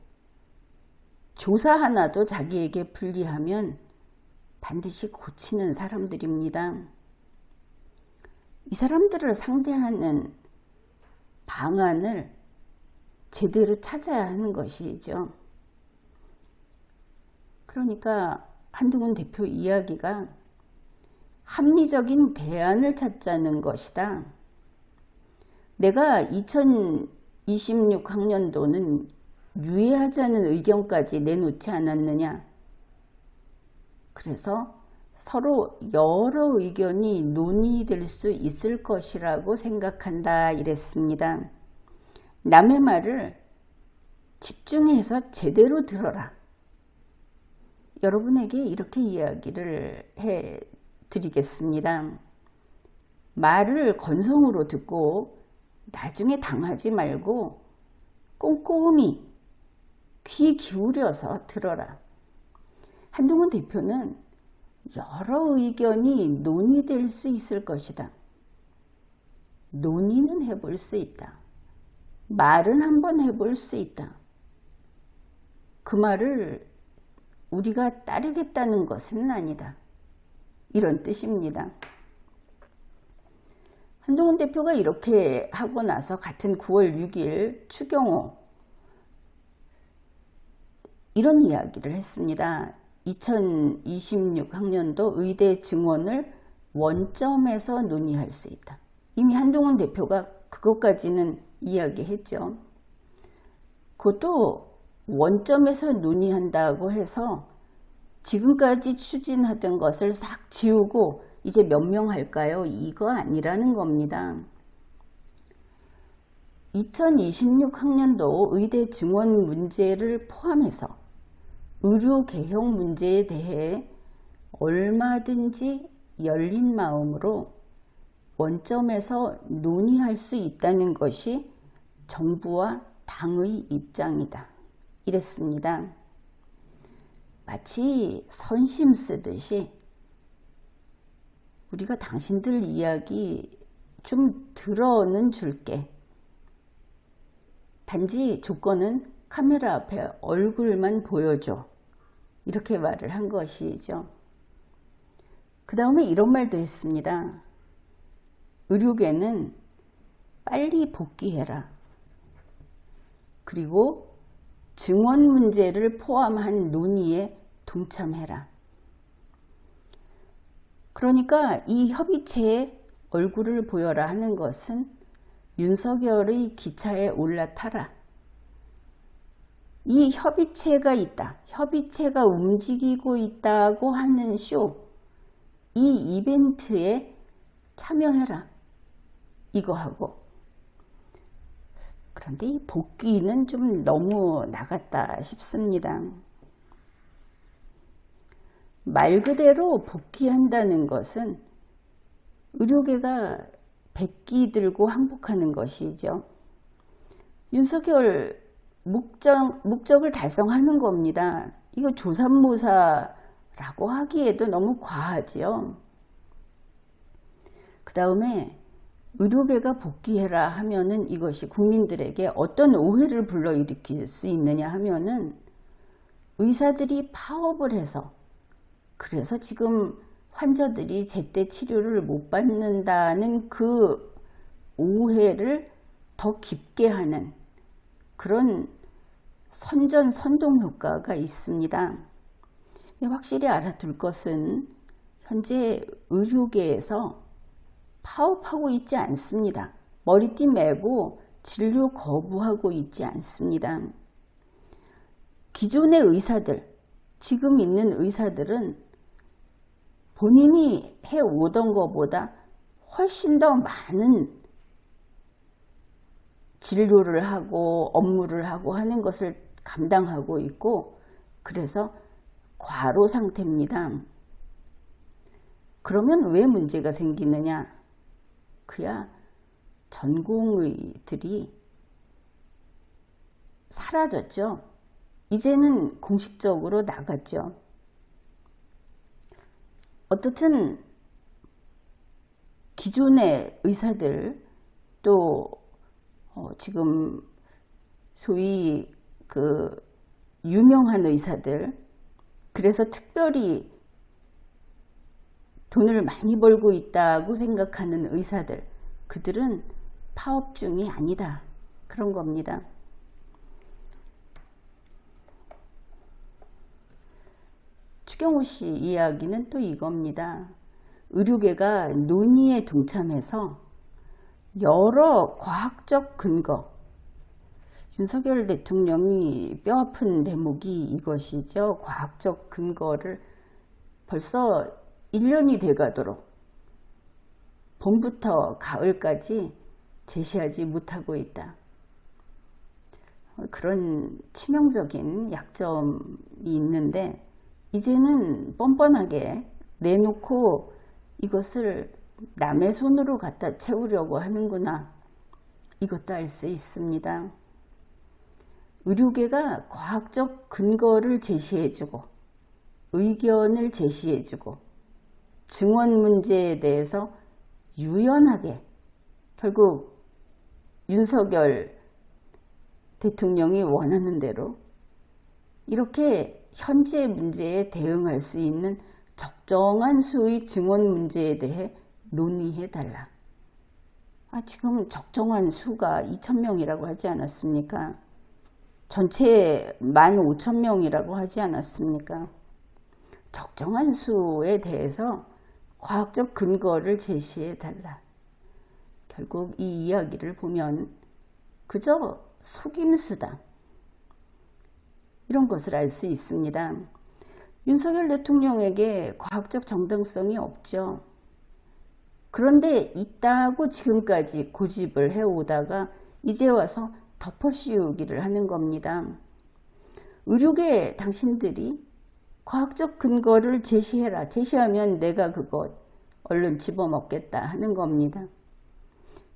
조사 하나도 자기에게 불리하면 반드시 고치는 사람들입니다. 이 사람들을 상대하는 방안을 제대로 찾아야 하는 것이죠. 그러니까 한동훈 대표 이야기가 합리적인 대안을 찾자는 것이다. 내가 2026학년도는 유예하자는 의견까지 내놓지 않았느냐. 그래서 서로 여러 의견이 논의될 수 있을 것이라고 생각한다 이랬습니다. 남의 말을 집중해서 제대로 들어라. 여러분에게 이렇게 이야기를 해 드리겠습니다. 말을 건성으로 듣고 나중에 당하지 말고 꼼꼼히 귀 기울여서 들어라. 한동훈 대표는 여러 의견이 논의될 수 있을 것이다. 논의는 해볼 수 있다. 말은 한번 해볼 수 있다. 그 말을 우리가 따르겠다는 것은 아니다. 이런 뜻입니다. 한동훈 대표가 이렇게 하고 나서 같은 9월 6일 추경호 이런 이야기를 했습니다. 2026학년도 의대 증원을 원점에서 논의할 수 있다. 이미 한동훈 대표가 그것까지는 이야기했죠. 그것도 원점에서 논의한다고 해서 지금까지 추진하던 것을 싹 지우고 이제 명명할까요? 이거 아니라는 겁니다. 2026학년도 의대 증원 문제를 포함해서 의료 개혁 문제에 대해 얼마든지 열린 마음으로 원점에서 논의할 수 있다는 것이 정부와 당의 입장이다. 이랬습니다. 마치 선심 쓰듯이 우리가 당신들 이야기 좀 들어는 줄게. 단지 조건은 카메라 앞에 얼굴만 보여줘. 이렇게 말을 한 것이죠. 그 다음에 이런 말도 했습니다. 의료계는 빨리 복귀해라. 그리고 증원 문제를 포함한 논의에 동참해라. 그러니까 이 협의체에 얼굴을 보여라 하는 것은 윤석열의 기차에 올라타라. 이 협의체가 있다. 협의체가 움직이고 있다고 하는 쇼. 이 이벤트에 참여해라. 이거 하고. 그런데 이 복귀는 좀 너무 나갔다 싶습니다. 말 그대로 복귀한다는 것은 의료계가 백기 들고 항복하는 것이죠. 윤석열 목적을 달성하는 겁니다. 이거 조삼모사라고 하기에도 너무 과하지요. 그 다음에 의료계가 복귀해라 하면은 이것이 국민들에게 어떤 오해를 불러일으킬 수 있느냐 하면은 의사들이 파업을 해서 그래서 지금 환자들이 제때 치료를 못 받는다는 그 오해를 더 깊게 하는 그런 선전-선동 효과가 있습니다. 확실히 알아둘 것은 현재 의료계에서 파업하고 있지 않습니다. 머리띠 메고 진료 거부하고 있지 않습니다. 기존의 의사들, 지금 있는 의사들은 본인이 해오던 것보다 훨씬 더 많은 진료를 하고 업무를 하고 하는 것을 감당하고 있고, 그래서 과로 상태입니다. 그러면 왜 문제가 생기느냐? 그야 전공의들이 사라졌죠. 이제는 공식적으로 나갔죠. 어떻든 기존의 의사들, 또 지금 소위 그 유명한 의사들, 그래서 특별히 돈을 많이 벌고 있다고 생각하는 의사들, 그들은 파업중이 아니다, 그런 겁니다. 추경호 씨 이야기는 또 이겁니다. 의료계가 논의에 동참해서 여러 과학적 근거, 윤석열 대통령이 뼈아픈 대목이 이것이죠. 과학적 근거를 벌써 1년이 돼가도록 봄부터 가을까지 제시하지 못하고 있다. 그런 치명적인 약점이 있는데, 이제는 뻔뻔하게 내놓고 이것을 남의 손으로 갖다 채우려고 하는구나, 이것도 알 수 있습니다. 의료계가 과학적 근거를 제시해주고 의견을 제시해주고 증원 문제에 대해서 유연하게, 결국 윤석열 대통령이 원하는 대로 이렇게 현재 문제에 대응할 수 있는 적정한 수의 증원 문제에 대해 논의해달라. 지금 적정한 수가 2,000명이라고 하지 않았습니까? 전체 15,000명이라고 하지 않았습니까? 적정한 수에 대해서 과학적 근거를 제시해달라. 결국 이 이야기를 보면 그저 속임수다, 이런 것을 알 수 있습니다. 윤석열 대통령에게 과학적 정당성이 없죠. 그런데 있다고 지금까지 고집을 해오다가 이제 와서 덮어씌우기를 하는 겁니다. 의료계 당신들이 과학적 근거를 제시해라. 제시하면 내가 그것 얼른 집어먹겠다 하는 겁니다.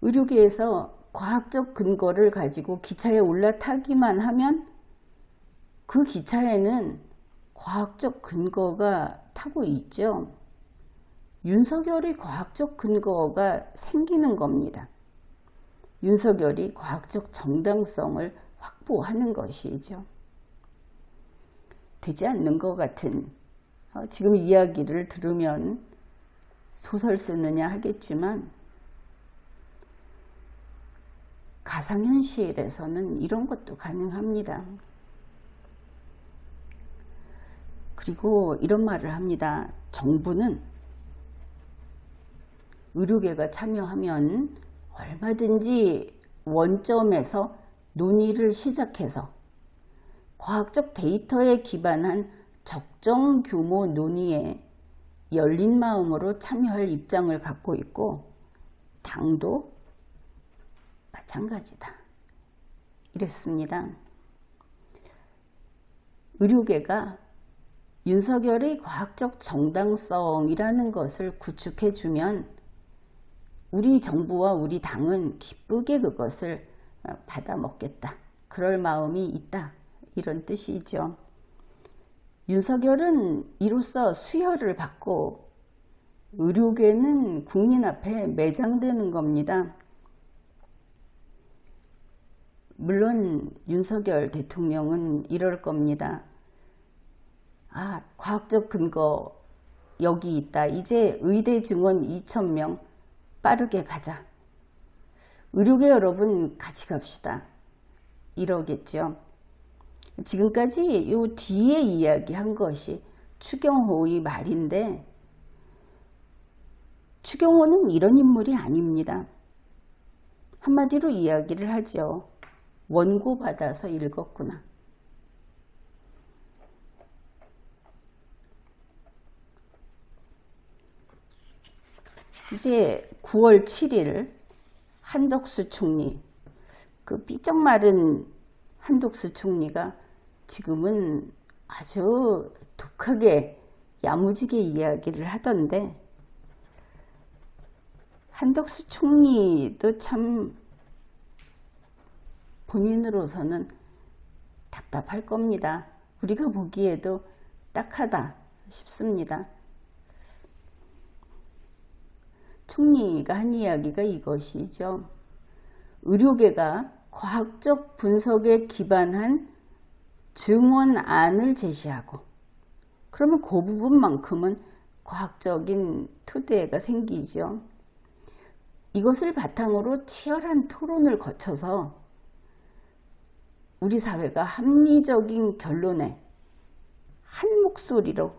의료계에서 과학적 근거를 가지고 기차에 올라타기만 하면 그 기차에는 과학적 근거가 타고 있죠. 윤석열이 과학적 근거가 생기는 겁니다. 윤석열이 과학적 정당성을 확보하는 것이죠. 되지 않는 것 같은, 지금 이야기를 들으면 소설 쓰느냐 하겠지만 가상현실에서는 이런 것도 가능합니다. 그리고 이런 말을 합니다. 정부는 의료계가 참여하면 얼마든지 원점에서 논의를 시작해서 과학적 데이터에 기반한 적정 규모 논의에 열린 마음으로 참여할 입장을 갖고 있고, 당도 마찬가지다, 이랬습니다. 의료계가 윤석열의 과학적 정당성이라는 것을 구축해주면 우리 정부와 우리 당은 기쁘게 그것을 받아먹겠다, 그럴 마음이 있다, 이런 뜻이죠. 윤석열은 이로써 수혈을 받고 의료계는 국민 앞에 매장되는 겁니다. 물론 윤석열 대통령은 이럴 겁니다. 과학적 근거 여기 있다. 이제 의대 증원 2,000명 빠르게 가자. 의료계 여러분 같이 갑시다, 이러겠죠. 지금까지 요 뒤에 이야기한 것이 추경호의 말인데, 추경호는 이런 인물이 아닙니다. 한마디로 이야기를 하죠. 원고 받아서 읽었구나. 이제 9월 7일 한덕수 총리, 그 삐쩍 마른 한덕수 총리가 지금은 아주 독하게 야무지게 이야기를 하던데, 한덕수 총리도 참 본인으로서는 답답할 겁니다. 우리가 보기에도 딱하다 싶습니다. 총리가 한 이야기가 이것이죠. 의료계가 과학적 분석에 기반한 증언안을 제시하고, 그러면 그 부분만큼은 과학적인 토대가 생기죠. 이것을 바탕으로 치열한 토론을 거쳐서 우리 사회가 합리적인 결론에 한 목소리로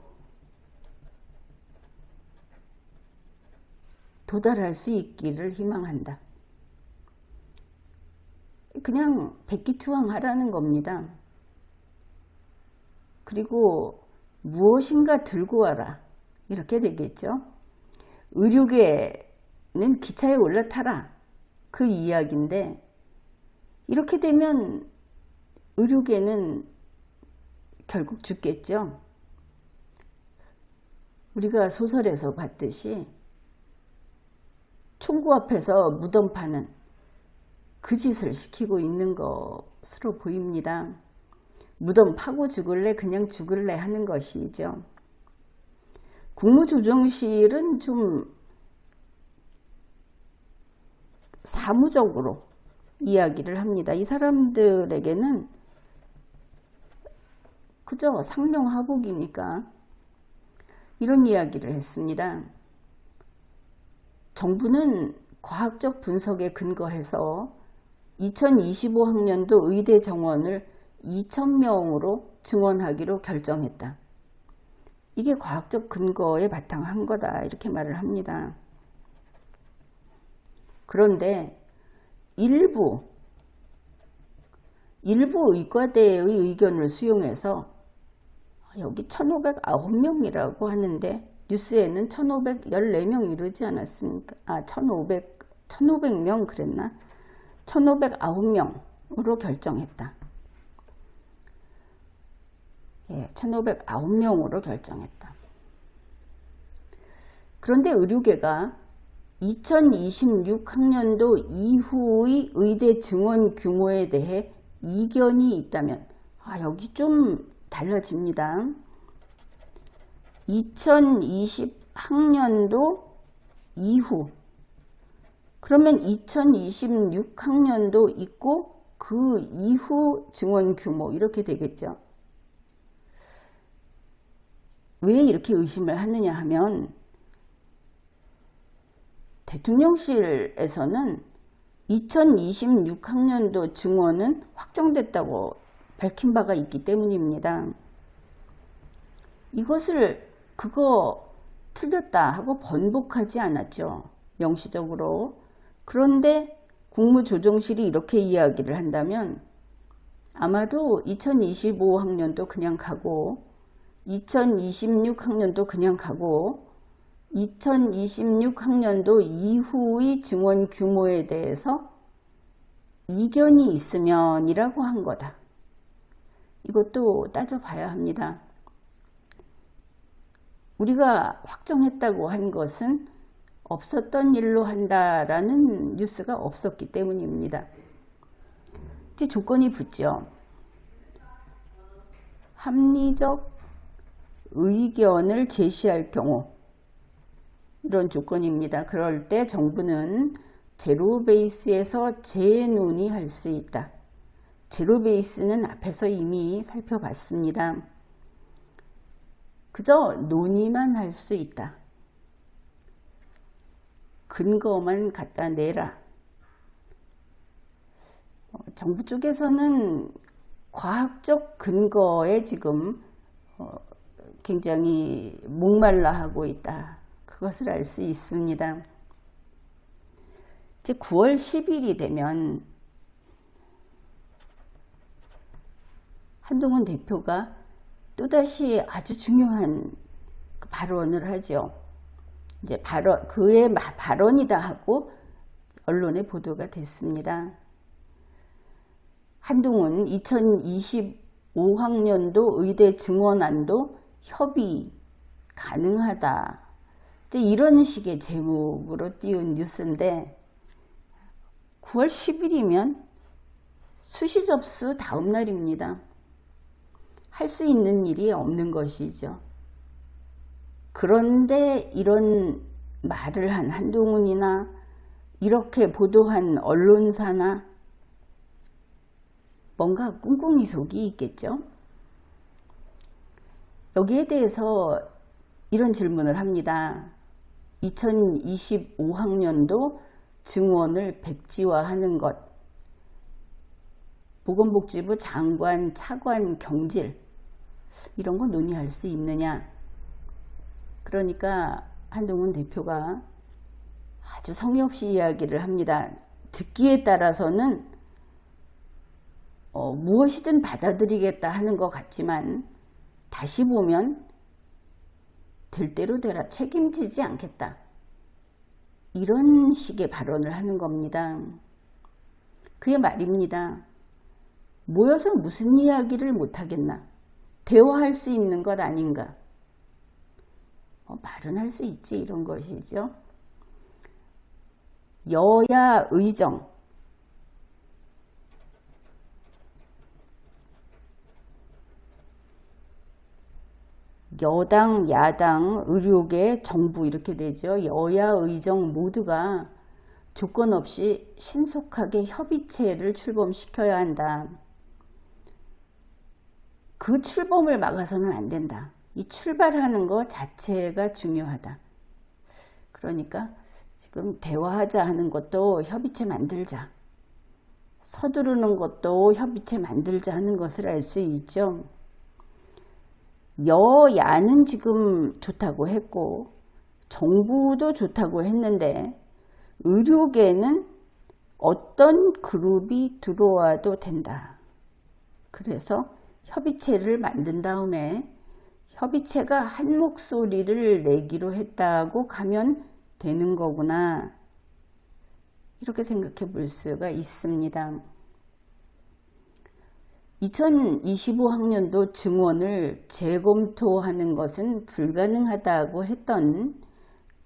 도달할 수 있기를 희망한다. 그냥 백기투항하라는 겁니다. 그리고 무엇인가 들고 와라, 이렇게 되겠죠. 의료계는 기차에 올라타라, 그 이야기인데, 이렇게 되면 의료계는 결국 죽겠죠. 우리가 소설에서 봤듯이 총구 앞에서 무덤 파는 그 짓을 시키고 있는 것으로 보입니다. 무덤 파고 죽을래, 그냥 죽을래 하는 것이죠. 국무조정실은 좀 사무적으로 이야기를 합니다. 이 사람들에게는 그저 상명하복이니까 이런 이야기를 했습니다. 정부는 과학적 분석에 근거해서 2025학년도 의대 정원을 2,000명으로 증원하기로 결정했다. 이게 과학적 근거에 바탕한 거다, 이렇게 말을 합니다. 그런데 일부 의과대의 의견을 수용해서 여기 1,509명이라고 하는데 뉴스에는 1,514명 이르지 않았습니까? 1,500명 그랬나? 1,509명으로 결정했다. 예, 1,509명으로 결정했다. 그런데 의료계가 2026학년도 이후의 의대 증원 규모에 대해 이견이 있다면, 여기 좀 달라집니다. 2020학년도 이후, 그러면 2026학년도 있고 그 이후 증원 규모, 이렇게 되겠죠. 왜 이렇게 의심을 하느냐 하면, 대통령실에서는 2026학년도 증원은 확정됐다고 밝힌 바가 있기 때문입니다. 이것을 그거 틀렸다 하고 번복하지 않았죠, 명시적으로. 그런데 국무조정실이 이렇게 이야기를 한다면 아마도 2025학년도 그냥 가고 2026학년도 그냥 가고 2026학년도 이후의 증원 규모에 대해서 이견이 있으면 이라고 한 거다. 이것도 따져봐야 합니다. 우리가 확정했다고 한 것은 없었던 일로 한다라는 뉴스가 없었기 때문입니다. 이제 조건이 붙죠. 합리적 의견을 제시할 경우, 이런 조건입니다. 그럴 때 정부는 제로 베이스에서 재논의할 수 있다. 제로 베이스는 앞에서 이미 살펴봤습니다. 그저 논의만 할 수 있다. 근거만 갖다 내라. 정부 쪽에서는 과학적 근거에 지금 굉장히 목말라 하고 있다. 그것을 알 수 있습니다. 이제 9월 10일이 되면 한동훈 대표가 또다시 아주 중요한 발언을 하죠. 이제 그의 발언이다 하고 언론에 보도가 됐습니다. 한동훈 2025학년도 의대 증원안도 협의 가능하다. 이제 이런 식의 제목으로 띄운 뉴스인데 9월 10일이면 수시 접수 다음 날입니다. 할 수 있는 일이 없는 것이죠. 그런데 이런 말을 한 한동훈이나 이렇게 보도한 언론사나 뭔가 꿍꿍이 속이 있겠죠. 여기에 대해서 이런 질문을 합니다. 2025학년도 증원을 백지화하는 것, 보건복지부 장관, 차관 경질 이런 거 논의할 수 있느냐. 그러니까 한동훈 대표가 아주 성의 없이 이야기를 합니다. 듣기에 따라서는 무엇이든 받아들이겠다 하는 것 같지만 다시 보면 될 대로 되라, 책임지지 않겠다. 이런 식의 발언을 하는 겁니다. 그의 말입니다. 모여서 무슨 이야기를 못하겠나. 대화할 수 있는 것 아닌가. 말은 할 수 있지, 이런 것이죠. 여야 의정, 여당, 야당, 의료계, 정부 이렇게 되죠. 여야 의정 모두가 조건 없이 신속하게 협의체를 출범시켜야 한다. 그 출범을 막아서는 안 된다. 이 출발하는 것 자체가 중요하다. 그러니까 지금 대화하자 하는 것도 협의체 만들자. 서두르는 것도 협의체 만들자 하는 것을 알 수 있죠. 여야는 지금 좋다고 했고 정부도 좋다고 했는데 의료계는 어떤 그룹이 들어와도 된다. 그래서 협의체를 만든 다음에 협의체가 한 목소리를 내기로 했다고 가면 되는 거구나. 이렇게 생각해 볼 수가 있습니다. 2025학년도 증원을 재검토하는 것은 불가능하다고 했던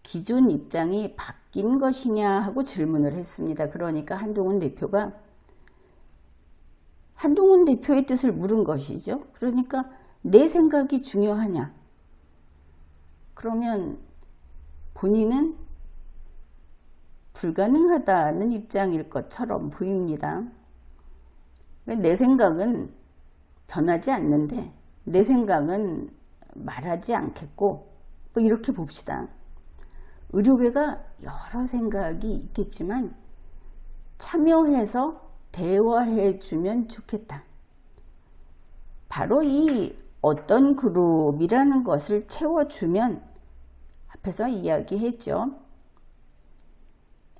기존 입장이 바뀐 것이냐 하고 질문을 했습니다. 그러니까 한동훈 대표가 한동훈 대표의 뜻을 물은 것이죠. 그러니까 내 생각이 중요하냐. 그러면 본인은 불가능하다는 입장일 것처럼 보입니다. 내 생각은 변하지 않는데 내 생각은 말하지 않겠고 뭐 이렇게 봅시다. 의료계가 여러 생각이 있겠지만 참여해서 대화해 주면 좋겠다. 바로 이 어떤 그룹이라는 것을 채워주면 앞에서 이야기했죠.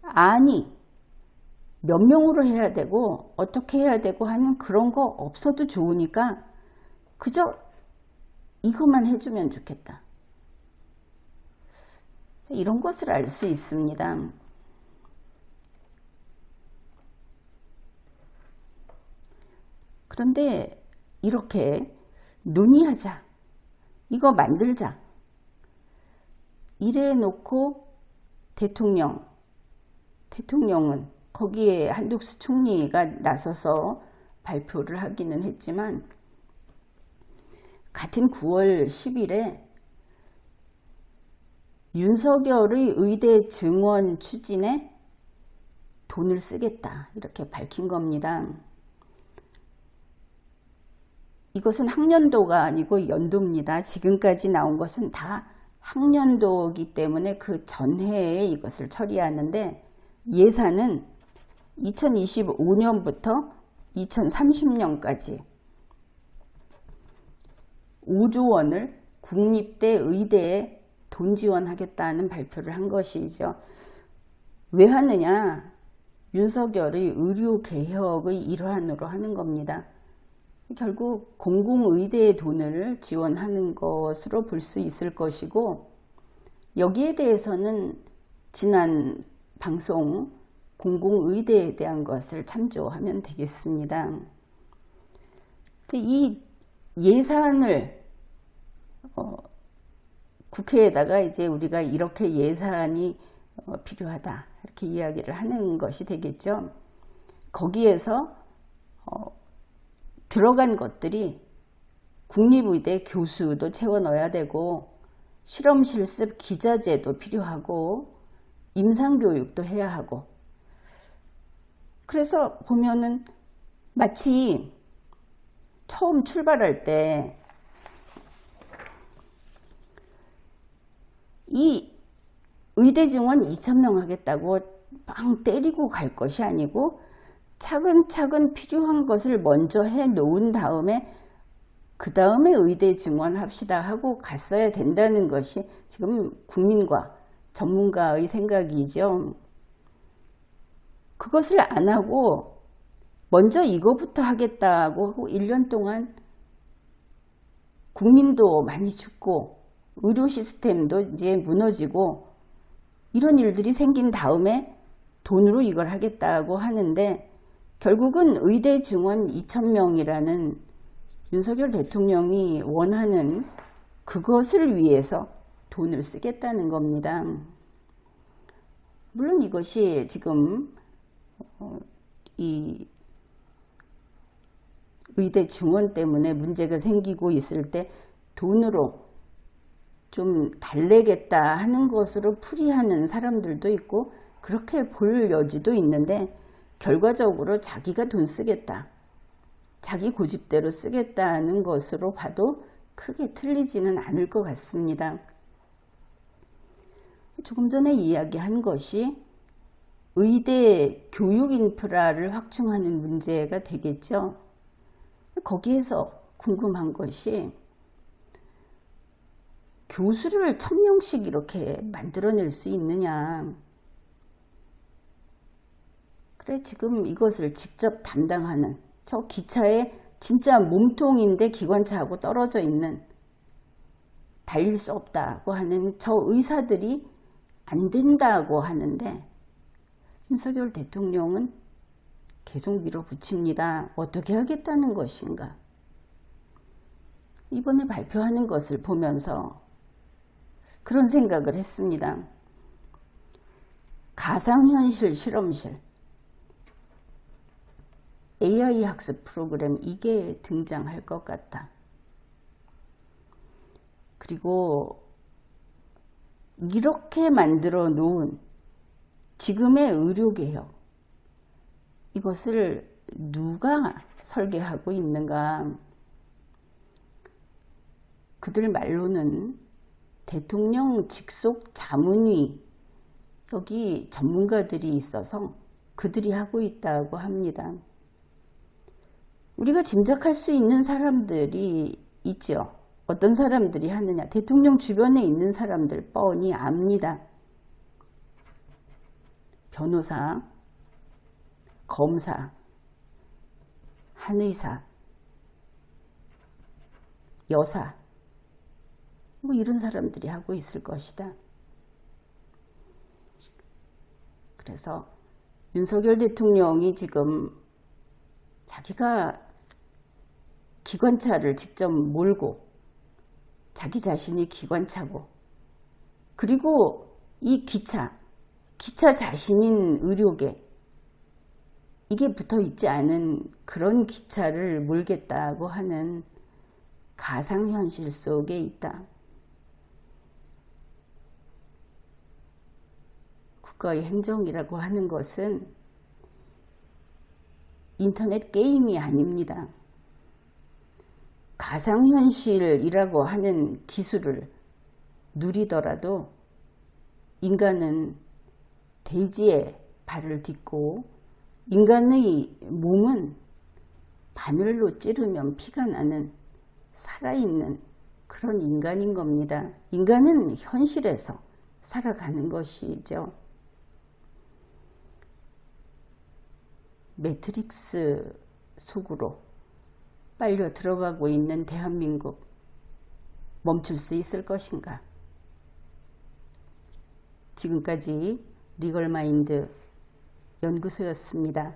아니 몇 명으로 해야 되고 어떻게 해야 되고 하는 그런 거 없어도 좋으니까 그저 이것만 해주면 좋겠다. 이런 것을 알 수 있습니다. 그런데 이렇게 논의하자. 이거 만들자. 이래 놓고 대통령은 거기에 한덕수 총리가 나서서 발표를 하기는 했지만 같은 9월 10일에 윤석열의 의대 증원 추진에 돈을 쓰겠다 이렇게 밝힌 겁니다. 이것은 학년도가 아니고 연도입니다. 지금까지 나온 것은 다 학년도이기 때문에 그 전해에 이것을 처리하는데 예산은 2025년부터 2030년까지 5조 원을 국립대 의대에 돈 지원하겠다는 발표를 한 것이죠. 왜 하느냐? 윤석열의 의료개혁의 일환으로 하는 겁니다. 결국 공공의대의 돈을 지원하는 것으로 볼 수 있을 것이고 여기에 대해서는 지난 방송 공공의대에 대한 것을 참조하면 되겠습니다. 이 예산을 국회에다가 이제 우리가 이렇게 예산이 필요하다 이렇게 이야기를 하는 것이 되겠죠. 거기에서 들어간 것들이 국립의대 교수도 채워 넣어야 되고 실험실습 기자재도 필요하고 임상교육도 해야 하고, 그래서 보면은 마치 처음 출발할 때 이 의대 증원 2,000명 하겠다고 빵 때리고 갈 것이 아니고 차근차근 필요한 것을 먼저 해 놓은 다음에 그 다음에 의대 증원합시다 하고 갔어야 된다는 것이 지금 국민과 전문가의 생각이죠. 그것을 안 하고 먼저 이거부터 하겠다고 하고 1년 동안 국민도 많이 죽고 의료 시스템도 이제 무너지고 이런 일들이 생긴 다음에 돈으로 이걸 하겠다고 하는데, 결국은 의대 증원 2,000명이라는 윤석열 대통령이 원하는 그것을 위해서 돈을 쓰겠다는 겁니다. 물론 이것이 지금 이 의대 증원 때문에 문제가 생기고 있을 때 돈으로 좀 달래겠다 하는 것으로 풀이하는 사람들도 있고 그렇게 볼 여지도 있는데, 결과적으로 자기가 돈 쓰겠다, 자기 고집대로 쓰겠다는 것으로 봐도 크게 틀리지는 않을 것 같습니다. 조금 전에 이야기한 것이 의대 교육 인프라를 확충하는 문제가 되겠죠. 거기에서 궁금한 것이 교수를 1,000명씩 이렇게 만들어낼 수 있느냐. 그래, 지금 이것을 직접 담당하는 저 기차에 진짜 몸통인데 기관차하고 떨어져 있는, 달릴 수 없다고 하는 저 의사들이 안 된다고 하는데 윤석열 대통령은 계속 밀어붙입니다. 어떻게 하겠다는 것인가. 이번에 발표하는 것을 보면서 그런 생각을 했습니다. 가상현실 실험실, AI 학습 프로그램, 이게 등장할 것 같다. 그리고 이렇게 만들어 놓은 지금의 의료개혁, 이것을 누가 설계하고 있는가. 그들 말로는 대통령 직속 자문위, 여기 전문가들이 있어서 그들이 하고 있다고 합니다. 우리가 짐작할 수 있는 사람들이 있죠. 어떤 사람들이 하느냐. 대통령 주변에 있는 사람들 뻔히 압니다. 변호사, 검사, 한의사, 여사, 뭐 이런 사람들이 하고 있을 것이다. 그래서 윤석열 대통령이 지금 자기가 기관차를 직접 몰고, 자기 자신이 기관차고, 그리고 이 기차 자신인 의료계, 이게 붙어 있지 않은 그런 기차를 몰겠다고 하는 가상현실 속에 있다. 국가의 행정이라고 하는 것은 인터넷 게임이 아닙니다. 가상현실이라고 하는 기술을 누리더라도 인간은 대지에 발을 딛고, 인간의 몸은 바늘로 찌르면 피가 나는 살아있는 그런 인간인 겁니다. 인간은 현실에서 살아가는 것이죠. 매트릭스 속으로 빨려 들어가고 있는 대한민국, 멈출 수 있을 것인가? 지금까지 리걸마인드 연구소였습니다.